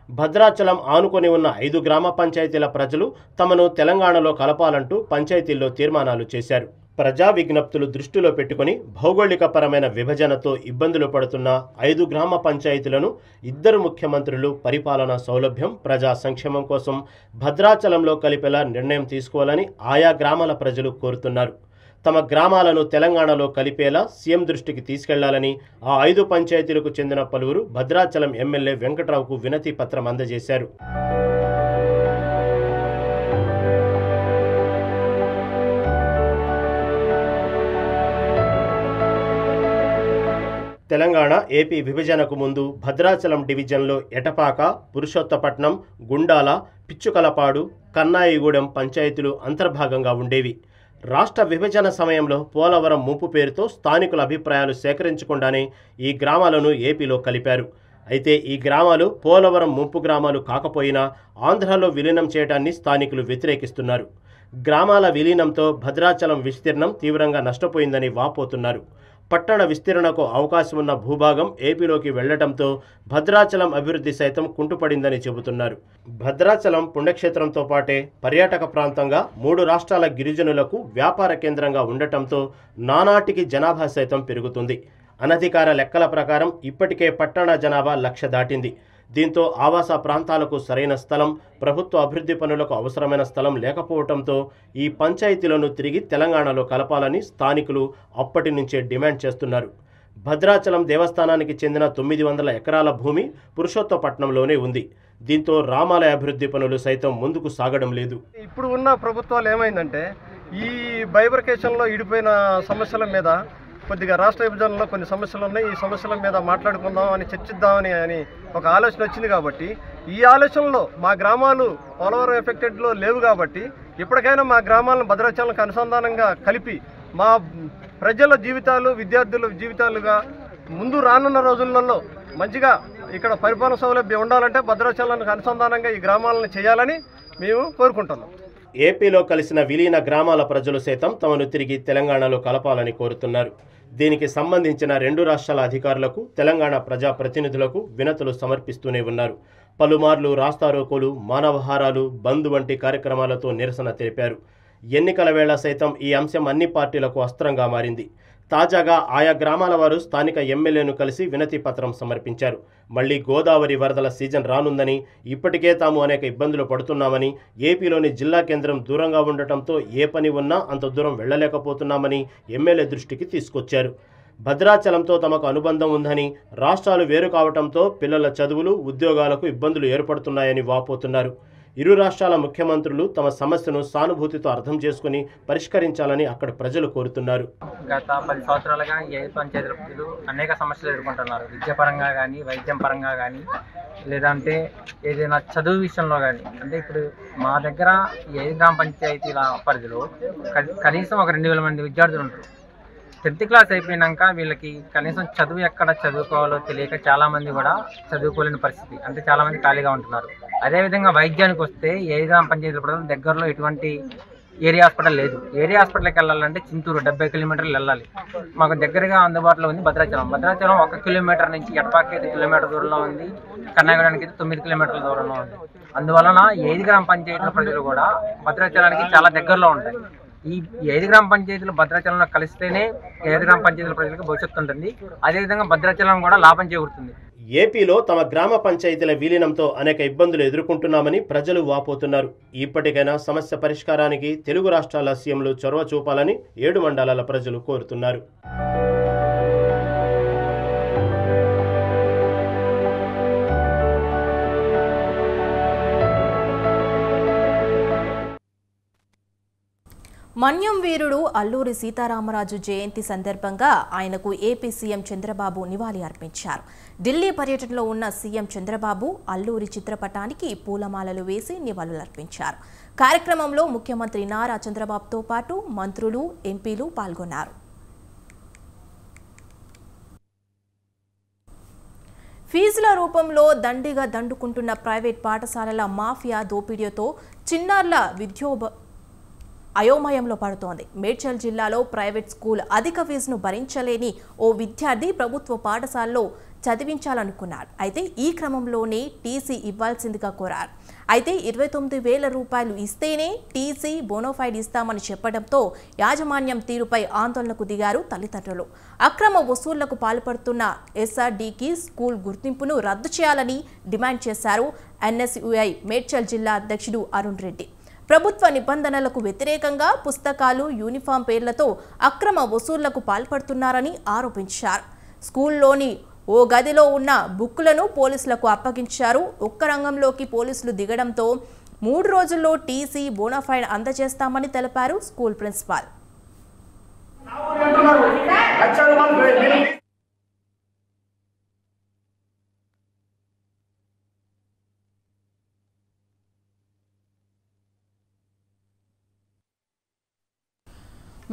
భద్రాచలం ఆనుకొని ఉన్న 5 గ్రామ పంచాయతీల ప్రజలు తమను తెలంగాణలో కలపాలంటూ పంచాయతీల్లో తీర్మానాలు చేశారు. ప్రజా విజ్ఞప్తులు దృష్టిలో పెట్టుకుని భౌగోళికపరమైన విభజనతో ఇబ్బందులు పడుతున్న 5 గ్రామ పంచాయతీలను 2 ముఖ్యమంత్రులు పరిపాలనా సౌలభ్యం, ప్రజా సంక్షేమం కోసం భద్రాచలంలో కలిపేలా నిర్ణయం తీసుకోవాలని ఆయా గ్రామాల ప్రజలు కోరుతున్నారు. తమ గ్రామాలను తెలంగాణలో కలిపేలా సీఎం దృష్టికి తీసుకెళ్లాలని ఆ 5 పంచాయతీలకు చెందిన పలువురు భద్రాచలం ఎమ్మెల్యే వెంకట్రావుకు వినతి పత్రం అందజేశారు. తెలంగాణ ఏపీ విభజనకు ముందు భద్రాచలం డివిజన్లో ఎటపాక, పురుషోత్తపట్నం, గుండాల, పిచ్చుకలపాడు, కన్నాయిగూడెం పంచాయతీలు అంతర్భాగంగా ఉండేవి. రాష్ట్ర విభజన సమయంలో పోలవరం ముంపు పేరుతో స్థానికుల అభిప్రాయాలు సేకరించకుండానే ఈ గ్రామాలను ఏపీలో కలిపారు. అయితే ఈ గ్రామాలు పోలవరం ముంపు గ్రామాలు కాకపోయినా ఆంధ్రాలో విలీనం చేయడాన్ని స్థానికులు వ్యతిరేకిస్తున్నారు. గ్రామాల విలీనంతో భద్రాచలం విస్తీర్ణం తీవ్రంగా నష్టపోయిందని వాపోతున్నారు. పట్టణ విస్తీర్ణకు అవకాశం ఉన్న భూభాగం ఏపీలోకి వెళ్లటంతో భద్రాచలం అభివృద్ధి సైతం కుంటుపడిందని చెబుతున్నారు. భద్రాచలం పుణ్యక్షేత్రంతో పాటే పర్యాటక ప్రాంతంగా 3 రాష్ట్రాల గిరిజనులకు వ్యాపార కేంద్రంగా ఉండటంతో నానాటికి జనాభా సైతం పెరుగుతుంది. అనధికార లెక్కల ప్రకారం ఇప్పటికే పట్టణ జనాభా 1,00,000 దాటింది. దీంతో ఆవాస ప్రాంతాలకు సరైన స్థలం, ప్రభుత్వ అభివృద్ధి పనులకు అవసరమైన స్థలం లేకపోవడంతో ఈ పంచాయతీలను తిరిగి తెలంగాణలో కలపాలని స్థానికులు అప్పటి నుంచే డిమాండ్ చేస్తున్నారు. భద్రాచలం దేవస్థానానికి చెందిన 900 ఎకరాల భూమి పురుషోత్తపట్నంలోనే ఉంది. దీంతో రామాలయ అభివృద్ధి పనులు సైతం ముందుకు సాగడం లేదు. ఇప్పుడు ఉన్న ప్రభుత్వాలు ఏమైందంటే ఈ బైబర్కేషన్లో ఇడిపోయిన సమస్యల మీద కొద్దిగా రాష్ట్ర విభజనలో కొన్ని సమస్యలు ఉన్నాయి, ఈ సమస్యల మీద మాట్లాడుకుందాం అని చర్చిద్దామని ఒక ఆలోచన వచ్చింది. కాబట్టి ఈ ఆలోచనలో మా గ్రామాలు పోలవరం ఎఫెక్టెడ్లో లేవు కాబట్టి ఇప్పటికైనా మా గ్రామాలను భద్రాచలంకి అనుసంధానంగా కలిపి మా ప్రజల జీవితాలు, విద్యార్థుల జీవితాలుగా ముందు రానున్న రోజులలో మంచిగా ఇక్కడ పరిపాలన సౌలభ్యం ఉండాలంటే భద్రాచలానికి అనుసంధానంగా ఈ గ్రామాలను చేయాలని మేము కోరుకుంటున్నాం. ఏపీలో కలిసిన విలీన గ్రామాల ప్రజలు సైతం తమను తిరిగి తెలంగాణలో కలపాలని కోరుతున్నారు. దీనికి సంబంధించిన 2 రాష్ట్రాల అధికారులకు, తెలంగాణ ప్రజాప్రతినిధులకు వినతులు సమర్పిస్తూనే ఉన్నారు. పలుమార్లు రాస్తారోకోలు, మానవహారాలు, బంద్ వంటి కార్యక్రమాలతో నిరసన తెలిపారు. ఎన్నికల వేళ సైతం ఈ అంశం అన్ని పార్టీలకు అస్త్రంగా మారింది. తాజాగా ఆయా గ్రామాల వారు స్థానిక ఎమ్మెల్యేను కలిసి వినతి పత్రం సమర్పించారు. మళ్లీ గోదావరి వరదల సీజన్ రానుందని, ఇప్పటికే తాము అనేక ఇబ్బందులు పడుతున్నామని, ఏపీలోని జిల్లా కేంద్రం దూరంగా ఉండటంతో ఏ పని ఉన్నా అంత దూరం వెళ్లలేకపోతున్నామని ఎమ్మెల్యే దృష్టికి తీసుకొచ్చారు. భద్రాచలంతో తమకు అనుబంధం ఉందని, రాష్ట్రాలు వేరు కావడంతో పిల్లల చదువులు, ఉద్యోగాలకు ఇబ్బందులు ఏర్పడుతున్నాయని వాపోతున్నారు. 2 రాష్ట్రాల ముఖ్యమంత్రులు తమ సమస్యను సానుభూతితో అర్థం చేసుకుని పరిష్కరించాలని అక్కడి ప్రజలు కోరుతున్నారు. గత 10 సంవత్సరాలుగా ఏ పంచాయతీల ప్రజలు అనేక సమస్యలు ఎదుర్కొంటున్నారు. విద్యాపరంగా కానీ, వైద్యం పరంగా కానీ, లేదంటే ఏదైనా చదువు విషయంలో కానీ. అంటే ఇప్పుడు మా దగ్గర 5 గ్రామ పంచాయతీల పరిధిలో కనీసం ఒక 2,000 మంది విద్యార్థులు ఉంటారు. 10th క్లాస్ అయిపోయినాక వీళ్ళకి కనీసం చదువు ఎక్కడ చదువుకోవాలో తెలియక చాలామంది కూడా చదువుకోలేని పరిస్థితి. అంటే చాలామంది ఖాళీగా ఉంటున్నారు. అదేవిధంగా వైద్యానికి వస్తే 5 గ్రామ పంచాయతీల ప్రజలు దగ్గరలో ఎటువంటి ఏరియా హాస్పిటల్ లేదు. ఏరియా హాస్పిటల్కి వెళ్ళాలంటే చింతూరు 70 కిలోమీటర్లు వెళ్ళాలి. మాకు దగ్గరగా అందుబాటులో ఉంది భద్రాచలం. భద్రాచలం 1 కిలోమీటర్ నుంచి ఎటపాకి 5 కిలోమీటర్ దూరంలో ఉంది, కన్నాగూడానికి 9 కిలోమీటర్ల దూరంలో ఉంది. అందువలన 5 గ్రామ పంచాయతీల ప్రజలు కూడా భద్రాచలానికి చాలా దగ్గరలో ఉంటాయి. ఈ 5 గ్రామ పంచాయతీలు భద్రాచలంలో కలిస్తేనే 5 గ్రామ పంచాయతీల ప్రజలకు భవిష్యత్తు ఉంటుంది. అదేవిధంగా భద్రాచలం కూడా లాభం చేకూరుతుంది. ఏపీలో తమ గ్రామ పంచాయతీల విలీనంతో అనేక ఇబ్బందులు ఎదుర్కొంటున్నామని ప్రజలు వాపోతున్నారు. ఇప్పటికైనా సమస్య పరిష్కారానికి తెలుగు రాష్ట్రాల సీఎంలు చొరవ చూపాలని 7 మండలాల ప్రజలు కోరుతున్నారు. మన్యం వీరుడు అల్లూరి సీతారామరాజు జయంతి సందర్భంగా ఆయనకు ఏపీ సీఎం చంద్రబాబు నివాళి అర్పించారు. ఢిల్లీ పర్యటనలో ఉన్న సీఎం చంద్రబాబు అల్లూరి చిత్రపటానికి పూలమాలలు వేసి నివాళులర్పించారు. కార్యక్రమంలో ముఖ్యమంత్రి నారా చంద్రబాబుతో పాటు మంత్రులు, ఎంపీలు పాల్గొన్నారు. ఫీజుల రూపంలో దండిగా దండుకుంటున్న ప్రైవేట్ పాఠశాలల మాఫియా దోపిడీతో చిన్నారుల అయోమయంలో పడుతోంది. మేడ్చల్ జిల్లాలో ప్రైవేట్ స్కూల్ అధిక ఫీజును భరించలేని ఓ విద్యార్థి ప్రభుత్వ పాఠశాలలో చదివించాలనుకున్నాడు. అయితే ఈ క్రమంలోనే టీసీ ఇవ్వాల్సిందిగా కోరారు. అయితే 29,000 రూపాయలు ఇస్తేనే టీసీ బోనోఫైడ్ ఇస్తామని చెప్పడంతో యాజమాన్యం తీరుపై ఆందోళనకు దిగారు తల్లిదండ్రులు. అక్రమ వసూళ్లకు పాల్పడుతున్న ఎస్ఆర్డీకి స్కూల్ గుర్తింపును రద్దు చేయాలని డిమాండ్ చేశారు ఎన్ఎస్యుఐ మేడ్చల్ జిల్లా అధ్యక్షుడు అరుణ్ రెడ్డి. ప్రభుత్వ నిబంధనలకు వ్యతిరేకంగా పుస్తకాలు, యూనిఫామ్ పేర్లతో అక్రమ వసూళ్లకు పాల్పడుతున్నారని ఆరోపించారు. స్కూల్లోని ఓ గదిలో ఉన్న బుక్కులను పోలీసులకు అప్పగించారు. ఒక్క రంగంలోకి పోలీసులు దిగడంతో 3 రోజుల్లో టీసీ బోనాఫైడ్ అందజేస్తామని తెలిపారు స్కూల్ ప్రిన్సిపాల్.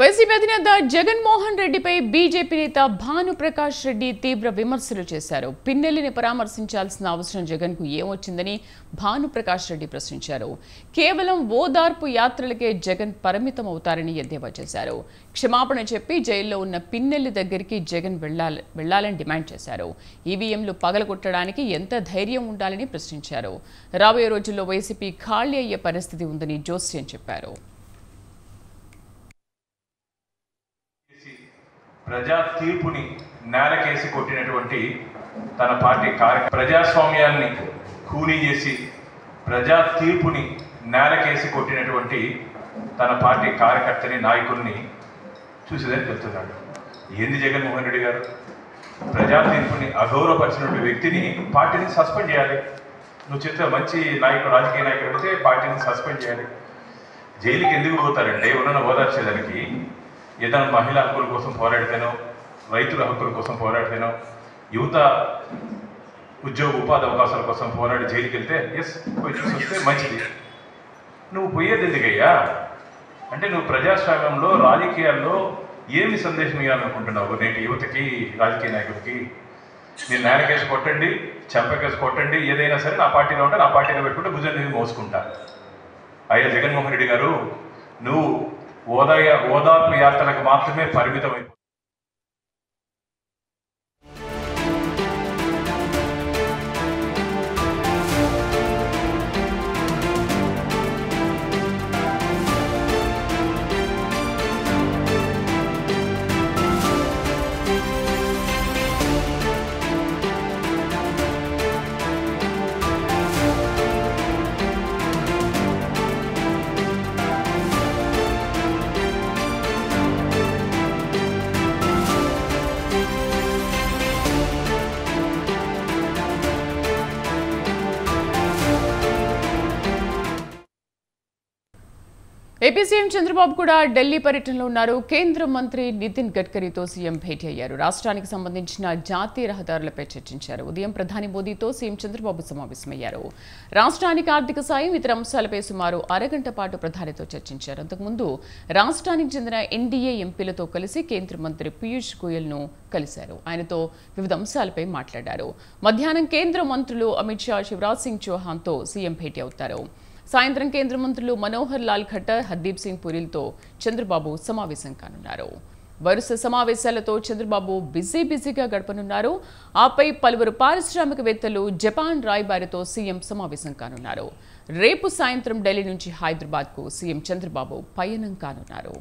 వైసీపీ అధినేత జగన్మోహన్ రెడ్డిపై బీజేపీ నేత భానుప్రకాష్ రెడ్డి తీవ్ర విమర్శలు చేశారు. పిన్నెల్లిని పరామర్శించాల్సిన అవసరం జగన్కు ఏమొచ్చిందని భానుప్రకాష్ రెడ్డి ప్రశ్నించారు. కేవలం ఓదార్పు యాత్రలకే జగన్ పరిమితం అవుతారని ఎద్దేవా చేశారు. క్షమాపణ చెప్పి జైల్లో ఉన్న పిన్నెల్లి దగ్గరికి జగన్ వెళ్లాలని డిమాండ్ చేశారు. ఈవీఎంలు పగలగొట్టడానికి ఎంత ధైర్యం ఉండాలని ప్రశ్నించారు. రాబోయే రోజుల్లో వైసీపీ ఖాళీ అయ్యే పరిస్థితి ఉందని జోస్యం చెప్పారు. ప్రజా తీర్పుని నేలకేసి కొట్టినటువంటి తన పార్టీ ప్రజాస్వామ్యాన్ని కూనీ చేసి ప్రజా తీర్పుని నేలకేసి కొట్టినటువంటి తన పార్టీ కార్యకర్తని, నాయకుల్ని చూసేదని చెప్తున్నాడు. ఏంది జగన్మోహన్ రెడ్డి గారు? ప్రజా తీర్పుని అగౌరవపరిచినటువంటి వ్యక్తిని పార్టీని సస్పెండ్ చేయాలి. నువ్వు చెప్తే మంచి నాయకుడు, రాజకీయ నాయకుడు అయితే పార్టీని సస్పెండ్ చేయాలి. జైలుకి ఎందుకు పోతారంటే ఉన్న ఓదార్చేదానికి. ఏదైనా మహిళా హక్కుల కోసం పోరాడితేనో, రైతుల హక్కుల కోసం పోరాడితేనో, యువత ఉద్యోగ ఉపాధి అవకాశాల కోసం పోరాడి జైలుకి వెళ్తే ఎస్ పోయి చూసి వస్తే మంచిది. నువ్వు పోయేది ఎందుకయ్యా? అంటే నువ్వు ప్రజాస్వామ్యంలో, రాజకీయాల్లో ఏమి సందేశం ఇవ్వాలనుకుంటున్నావు నేటి యువతకి, రాజకీయ నాయకులకి? నేను నేలకేసి కొట్టండి, చెంపకేసి కొట్టండి, ఏదైనా సరే నా పార్టీలో ఉంటే నా పార్టీలో పెట్టుకుంటే భుజం మీద మోసుకుంటా. అయ్యా జగన్మోహన్ రెడ్డి గారు, నువ్వు ఓదార్పు యాత్రలకు మాత్రమే పరిమితమైపోతుంది. ఏపీ సీఎం చంద్రబాబు కూడా ఢిల్లీ పర్యటనలో ఉన్నారు. కేంద్ర మంత్రి నితిన్ గడ్కరీతో సీఎం భేటీ అయ్యారు. రాష్ట్రానికి సంబంధించిన జాతీయ రహదారులపై చర్చించారు. ఉదయం ప్రధాని మోదీతో సీఎం చంద్రబాబు సమావేశమయ్యారు. రాష్ట్రానికి ఆర్థిక సాయం, ఇతర అంశాలపై సుమారు అరగంట పాటు ప్రధానితో చర్చించారు. అంతకుముందు రాష్ట్రానికి చెందిన ఎన్డీఏ ఎంపీలతో కలిసి కేంద్ర మంత్రి పీయూష్ గోయల్ను కలిశారు. ఆయనతో వివిధ అంశాలపై మాట్లాడారు. మధ్యాహ్నం కేంద్ర మంత్రులు అమిత్ షా, శివరాజ్ సింగ్ చౌహాన్తో సీఎం భేటీ అవుతారు. సాయంత్రం కేంద్ర మంత్రులు మనోహర్ లాల్ ఖట్టర్, హర్దీప్ సింగ్ పురిలతో చంద్రబాబు సమావేశం కానున్నారు. వరుస సమావేశాలతో చంద్రబాబు బిజీగా గడపనున్నారు. ఆపై పలువురు పారిశ్రామికవేత్తలు, జపాన్ రాయబారితో సీఎం సమావేశం కానున్నారు. రేపు సాయంత్రం ఢిల్లీ నుంచి హైదరాబాద్కు సీఎం చంద్రబాబు పయనం కానున్నారు.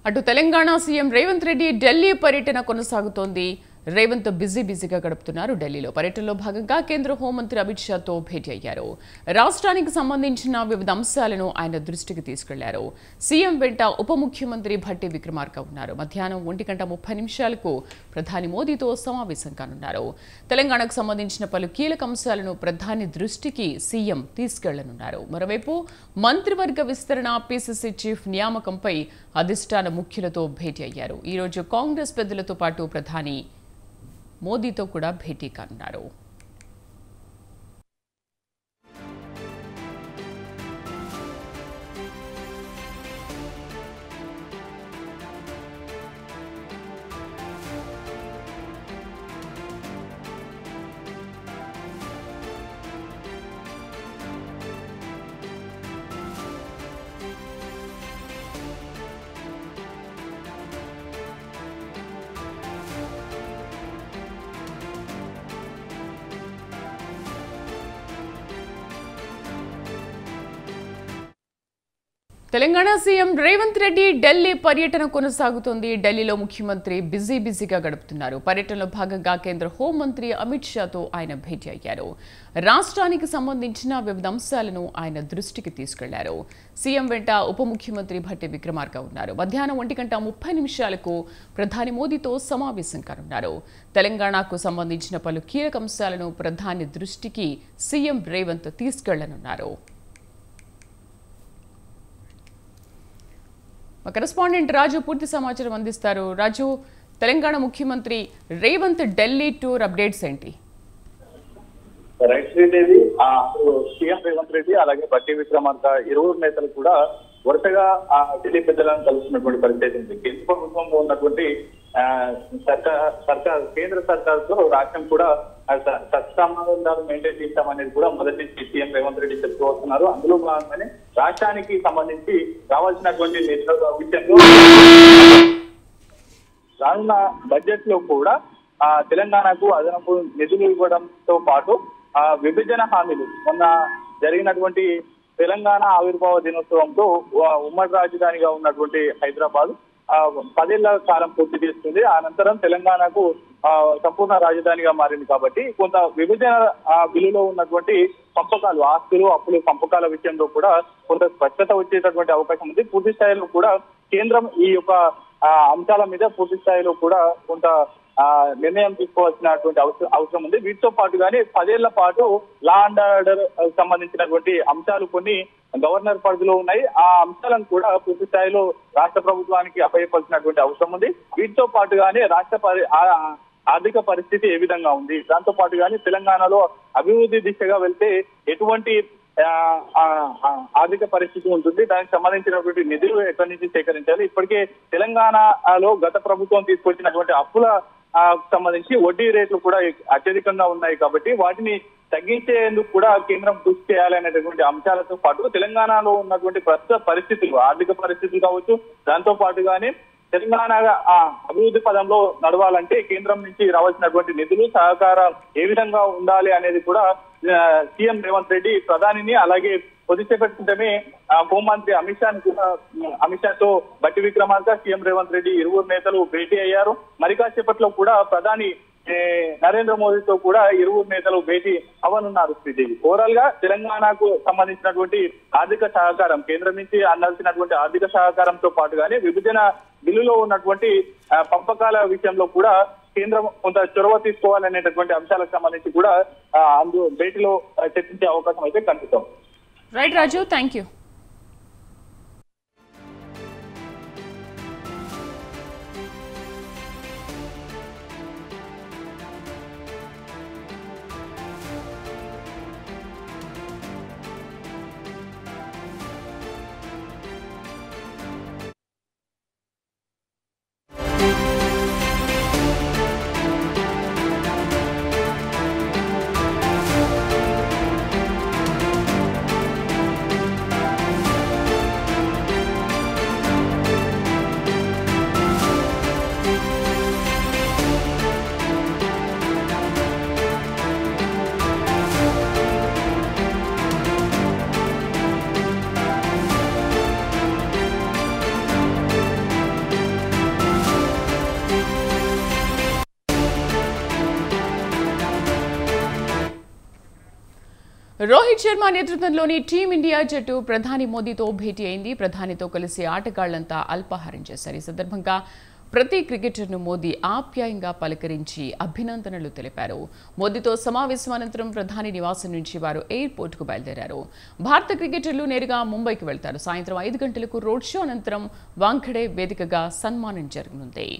అటు తెలంగాణ సీఎం రేవంత్ రెడ్డి ఢిల్లీ పర్యటన కొనసాగుతోంది. రేవంత్ బిజీగా గడుపుతున్నారు. ఢిల్లీలో పర్యటనలో భాగంగా కేంద్ర హోంమంత్రి అమిత్ షాతో భేటీ అయ్యారు. రాష్ట్రానికి సంబంధించిన వివిధ అంశాలను ఆయన దృష్టికి తీసుకెళ్లారు. సీఎం వెంట ఉప ముఖ్యమంత్రి భట్టి విక్రమార్క ఉన్నారు. మధ్యాహ్నం 1:30 ప్రధాని మోదీతో సమావేశం కానున్నారు. తెలంగాణకు సంబంధించిన పలు కీలక అంశాలను ప్రధాని దృష్టికి సీఎం తీసుకెళ్లనున్నారు. మరోవైపు మంత్రివర్గ విస్తరణ, పీసీసీ చీఫ్ నియామకంపై అధిష్టాన ముఖ్యులతో భేటీ అయ్యారు. ఈ రోజు కాంగ్రెస్ పెద్దలతో పాటు ప్రధాని మోదీతో కూడా భేటీ కానున్నారు. తెలంగాణ సీఎం రేవంత్ రెడ్డి ఢిల్లీ పర్యటన కొనసాగుతోంది. ఢిల్లీలో ముఖ్యమంత్రి బిజీగా గడుపుతున్నారు. పర్యటనలో భాగంగా కేంద్ర హోంమంత్రి అమిత్ షాతో ఆయన భేటీ అయ్యారు. రాష్ట్రానికి సంబంధించిన వివిధ అంశాలను ఆయన దృష్టికి తీసుకెళ్లారు. సీఎం వెంట ఉప ముఖ్యమంత్రి భట్టి విక్రమార్క ఉన్నారు. మధ్యాహ్నం 1:30 ప్రధాని మోదీతో సమావేశం కానున్నారు. తెలంగాణకు సంబంధించిన పలు కీలక అంశాలను ప్రధాని దృష్టికి సీఎం రేవంత్ తీసుకెళ్లనున్నారు. మా కరెస్పాండెంట్ రాజు పూర్తి సమాచారం అందిస్తారు. రాజు, తెలంగాణ ముఖ్యమంత్రి రేవంత్ ఢిల్లీ టూర్ అప్డేట్స్ ఏంటి? రైట్ శ్రీదేవి, సీఎం రేవంత్ రెడ్డి అలాగే భట్టి విక్రమార్క ఇరువురు నేతలు కూడా వరుసగా ఢిల్లీ పెద్దలను కలుస్తున్నటువంటి పరిస్థితి ఉంది. కేంద్ర ప్రభుత్వంలో ఉన్నటువంటి కేంద్ర సర్కార్తో రాష్ట్రం కూడా సత్సంబంధాలు మెయింటైన్ చేస్తామనేది కూడా మొదటి సీఎం రేవంత్ రెడ్డి చెప్తూ వస్తున్నారు. అందులో భాగంగానే రాష్ట్రానికి సంబంధించి రావాల్సినటువంటి విషయంలో రానున్న బడ్జెట్ లో కూడా తెలంగాణకు అదనపు నిధులు ఇవ్వడంతో పాటు విభజన హామీలు మొన్న జరిగినటువంటి తెలంగాణ ఆవిర్భావ దినోత్సవంతో ఉమ్మడి రాజధానిగా ఉన్నటువంటి హైదరాబాద్ 10 ఏళ్ల కాలం పూర్తి చేస్తుంది. అనంతరం తెలంగాణకు సంపూర్ణ రాజధానిగా మారింది కాబట్టి కొంత విభజన బిల్లులో ఉన్నటువంటి పంపకాలు, ఆస్తులు, అప్పులు పంపకాల విషయంలో కూడా కొంత స్పష్టత వచ్చేటటువంటి అవకాశం ఉంది. పూర్తి స్థాయిలో కూడా కేంద్రం ఈ యొక్క అంశాల మీద పూర్తి స్థాయిలో కూడా కొంత నిర్ణయం తీసుకోవాల్సినటువంటి అవసరం ఉంది. వీటితో పాటుగానే 10 ఏళ్ల పాటు లా అండ్ ఆర్డర్ సంబంధించినటువంటి అంశాలు కొన్ని గవర్నర్ పరిధిలో ఉన్నాయి. ఆ అంశాలను కూడా పూర్తి స్థాయిలో రాష్ట్ర ప్రభుత్వానికి అప్పగించాల్సినటువంటి అవసరం ఉంది. వీటితో పాటుగానే ఆర్థిక పరిస్థితి ఏ విధంగా ఉంది, దాంతో పాటుగానే తెలంగాణలో అభివృద్ధి దిశగా వెళ్తే ఎటువంటి ఆర్థిక పరిస్థితి ఉంటుంది, దానికి సంబంధించినటువంటి నిధులు ఎక్కడి నుంచి సేకరించాలి. ఇప్పటికే తెలంగాణలో గత ప్రభుత్వం తీసుకొచ్చినటువంటి అప్పుల సంబంధించి వడ్డీ రేట్లు కూడా అత్యధికంగా ఉన్నాయి కాబట్టి వాటిని తగ్గించేందుకు కూడా కేంద్రం కృషి చేయాలి అనేటటువంటి అంశాలతో పాటు తెలంగాణలో ఉన్నటువంటి ప్రస్తుత పరిస్థితులు, ఆర్థిక పరిస్థితులు కావచ్చు, దాంతో పాటుగానే తెలంగాణ అభివృద్ధి పదంలో నడవాలంటే కేంద్రం నుంచి రావాల్సినటువంటి నిధులు, సహకారం ఏ విధంగా ఉండాలి అనేది కూడా సీఎం రేవంత్ రెడ్డి ప్రధానిని అలాగే కొద్దిసేపటి క్రితమే హోంమంత్రి అమిత్ షాతో భట్టి విక్రమార్క, సీఎం రేవంత్ రెడ్డి ఇరువురు నేతలు భేటీ అయ్యారు. మరి కాసేపట్లో కూడా ప్రధాని నరేంద్ర మోదీతో కూడా ఇరువురు నేతలు భేటీ అవనున్నారు. శ్రీదేవి, ఓవరాల్ గా తెలంగాణకు సంబంధించినటువంటి ఆర్థిక సహకారం, కేంద్రం నుంచి అందాల్సినటువంటి ఆర్థిక సహకారంతో పాటుగానే విభజన బిల్లులో ఉన్నటువంటి పంపకాల విషయంలో కూడా కేంద్రం కొంత చొరవ తీసుకోవాలనేటటువంటి అంశాలకు సంబంధించి కూడా భేటీలో చర్చించే అవకాశం అయితే కనిపిస్తాం. Right Raju, thank you. Rohit Sharma నేతృత్వంలోని టీమిండియా జట్టు ప్రధాని మోదీతో భేటీ అయింది. ప్రధానితో కలిసి ఆటగాళ్లంతా అల్పాహారం చేశారు. ఈ సందర్భంగా ప్రతి క్రికెటర్ను మోదీ ఆప్యాయంగా పలకరించి అభినందనలు తెలిపారు. మోదీతో సమావేశం అనంతరం ప్రధాని నివాసం నుంచి వారు ఎయిర్పోర్ట్కు బయలుదేరారు. భారత క్రికెటర్లు నేరుగా ముంబైకి వెళ్తారు. సాయంత్రం 5 గంటలకు రోడ్ షో అనంతరం వాంఖడే వేదికగా సన్మానం జరగనుంది.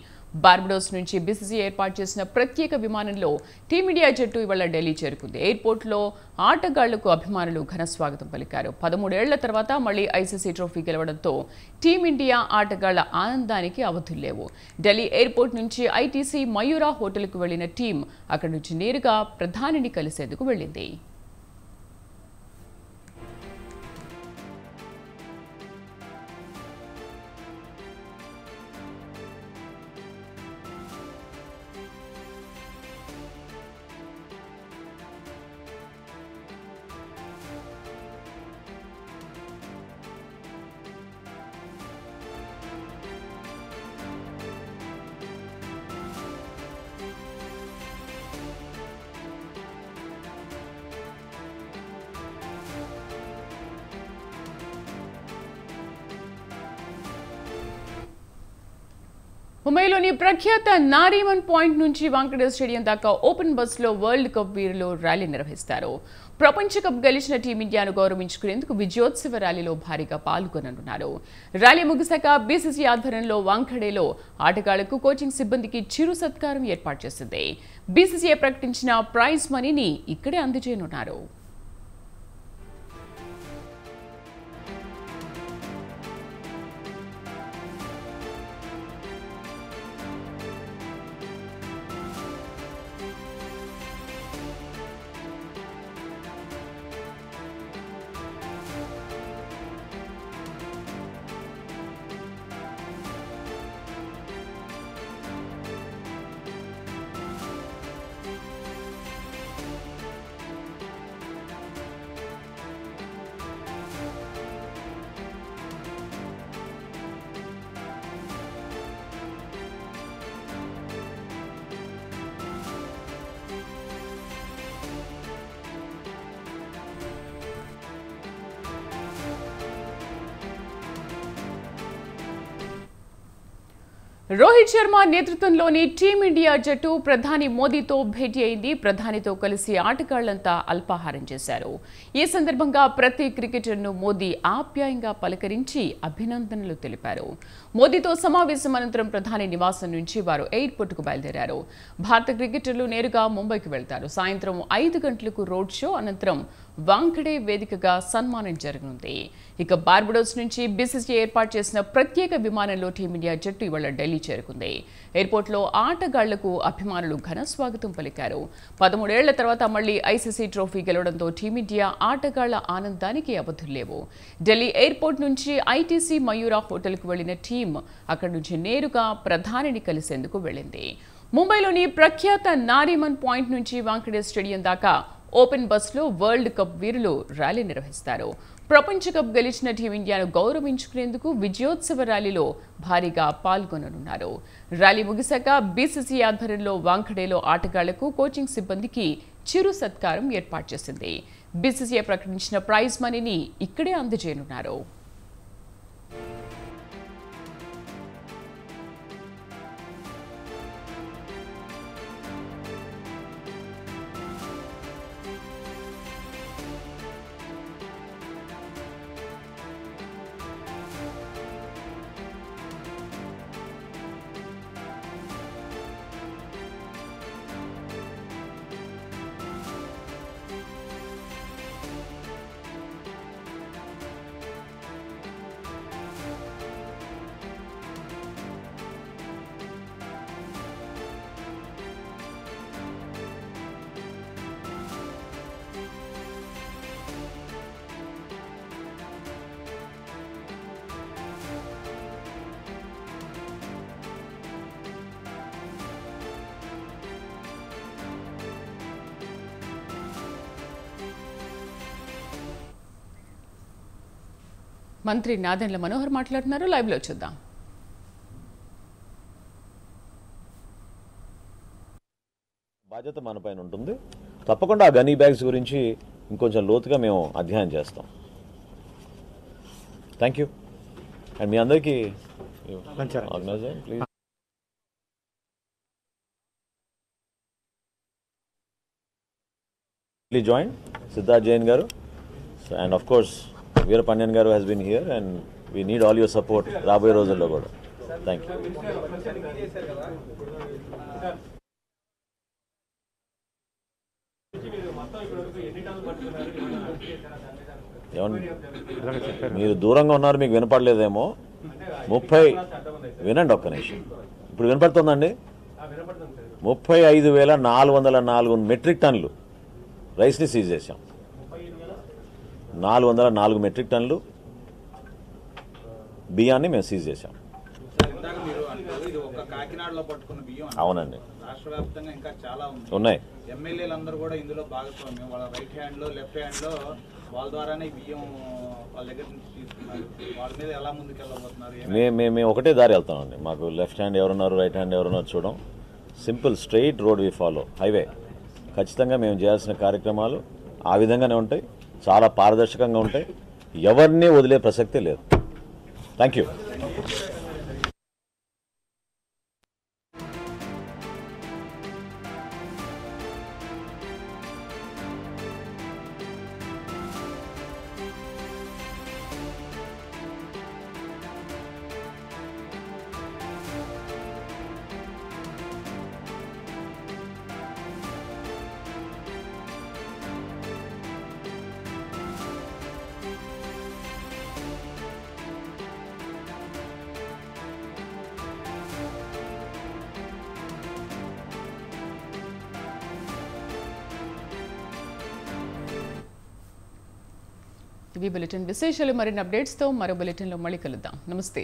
బార్బడోస్ నుంచి బీసీసీ ఏర్పాటు చేసిన ప్రత్యేక విమానంలో టీమిండియా జట్టు ఇవాళ ఢిల్లీ చేరుకుంది. ఎయిర్పోర్ట్లో ఆటగాళ్లకు అభిమానులు ఘన స్వాగతం పలికారు. 13 ఏళ్ల తర్వాత మళ్లీ ఐసీసీ ట్రోఫీ గెలవడంతో టీమిండియా ఆటగాళ్ల ఆనందానికి అవధుల్లేవు. ఢిల్లీ ఎయిర్పోర్ట్ నుంచి ఐటీసీ మయూరా హోటల్కు వెళ్లిన టీం అక్కడి నుంచి నేరుగా ప్రధానిని కలిసేందుకు వెళ్లింది. ముంబైలోని ప్రఖ్యాత నారీమన్ పాయింట్ నుంచి వాంఖడే స్టేడియం దాకా ఓపెన్ బస్సులో వరల్డ్ కప్ వీరులు ర్యాలీ నిర్వహిస్తారు. ప్రపంచ కప్ గెలిచిన టీమిండియాను గౌరవించుకునేందుకు విజయోత్సవ ర్యాలీలో భారీగా పాల్గొననున్నారు. ర్యాలీ ముగిశాక బీసీసీ ఆధ్వర్యంలో వాంఖడేలో ఆటగాళ్లకు కోచింగ్ సిబ్బందికి చిరు సత్కారం ఏర్పాటు చేసింది. బీసీసీఐ ప్రకటించిన ప్రైజ్ మనీని ఇక్కడే అందజేయనున్నారు. రోహిత్ శర్మ నేతృత్వంలోని టీమిండియా జట్టు ప్రధాని మోదీతో భేటీ అయింది. ప్రధానితో కలిసి ఆటగాళ్లంతా అల్పాహారం చేశారు. ఈ సందర్భంగా ప్రతి క్రికెటర్ను మోదీ ఆప్యాయంగా పలకరించి అభినందనలు తెలిపారు. మోదీతో సమావేశం అనంతరం ప్రధాని నివాసం నుంచి వారు ఎయిర్పోర్ట్కు బయలుదేరారు. భారత క్రికెటర్లు నేరుగా ముంబైకి వెళ్తారు. సాయంత్రం 5 గంటలకు రోడ్ షో అనంతరం వాంఖడే వేదికగా సన్మానం జరగనుంది. ఇక బార్బడోస్ నుంచి బీసీసీ ఏర్పాటు చేసిన ప్రత్యేక విమానంలో టీమిండియా జట్టు ఇవాళ ఢిల్లీ చేరుకుంది. ఎయిర్పోర్ట్లో ఆటగాళ్లకు అభిమానులు ఘన స్వాగతం పలికారు. 13 ఏళ్ల తర్వాత మళ్లీ ఐసీసీ ట్రోఫీ గెలవడంతో టీమిండియా ఆటగాళ్ల ఆనందానికి అవధుల్లేవు. ఢిల్లీ ఎయిర్పోర్ట్ నుంచి ఐటీసీ మయూరా హోటల్కు వెళ్లిన టీం అక్కడి నుంచి నేరుగా ప్రధానిని కలిసేందుకు వెళ్లింది. ముంబైలోని ప్రఖ్యాత నారీమన్ పాయింట్ నుంచి వాంఖడే స్టేడియం దాకా ఓపెన్ బస్సులో వరల్డ్ కప్ వీరులు ర్యాలీ నిర్వహిస్తారు. ప్రపంచ కప్ గెలిచిన టీమిండియాను గౌరవించుకునేందుకు విజయోత్సవ ర్యాలీలో భారీగా పాల్గొననున్నారు. ర్యాలీ ముగిశాక బీసీసీ ఆధ్వర్యంలో వాంఖడేలో ఆటగాళ్లకు కోచింగ్ సిబ్బందికి చిరు సత్కారం ఏర్పాటు చేసింది. బీసీసీఐ ప్రకటించిన ప్రైజ్ మనీని ఇక్కడే అందజేయనున్నారు. మంత్రి నాదెండ్ల మనోహర్ మాట్లాడుతున్నారు. లైవ్ లో చూద్దాం. బాధ్యత మన పైన ఉంటుంది. తప్పకుండా ఆ గనీ బ్యాగ్స్ గురించి ఇంకొంచెం లోతుగా మేము అధ్యయనం చేస్తాం. Thank you. అండ్ మీ అందరికీ organizer please. Joined Siddharth Jain garu, and of course Veerapandian garu has been here, and we need all your support raboye రోజుల్లో కూడా. Thank you. మీరు దూరంగా ఉన్నారు, మీకు వినపడలేదేమో. 30 వినండి ఒక్క నిమిషం. ఇప్పుడు వినపడుతుందండి. 35,404 మెట్రిక్ టన్నులు రైస్ని సీజ్ చేశాం. 404 మెట్రిక్ టన్నులు బియ్యాన్ని మేము సీజ్ చేశాం. అవునండి, రాష్ట్ర వ్యాప్తంగా ఇంకా చాలా ఉన్నాయి. ఎమ్మెల్యేలందరూ కూడా ఇందులో భాగస్వామ్యం. వాళ్ళ రైట్ హ్యాండ్లో లెఫ్ట్ హ్యాండ్లో వాళ్ళ ద్వారానే బియ్యం వాళ్ళ దగ్గర నుంచి తీసుకున్నారు. వాళ్ళ మీద ఎలా ముందుకెళ్ళబోతున్నారు? మేము ఒకటే దారి వెళ్తామండి. మాకు లెఫ్ట్ హ్యాండ్ ఎవరున్నారు, రైట్ హ్యాండ్ ఎవరున్నారు చూడం. Simple straight road we follow, highway. ఖచ్చితంగా మేము చేయాల్సిన కార్యక్రమాలు ఆ విధంగానే ఉంటాయి, చాలా పారదర్శకంగా ఉంటాయి, ఎవరిని వదిలే ప్రసక్తే లేదు. Thank you. ఇవి బులెటిన్ విశేషాలు. మరిన్ని అప్డేట్స్తో మరో బులెటిన్లో మళ్ళీ కలుద్దాం. నమస్తే.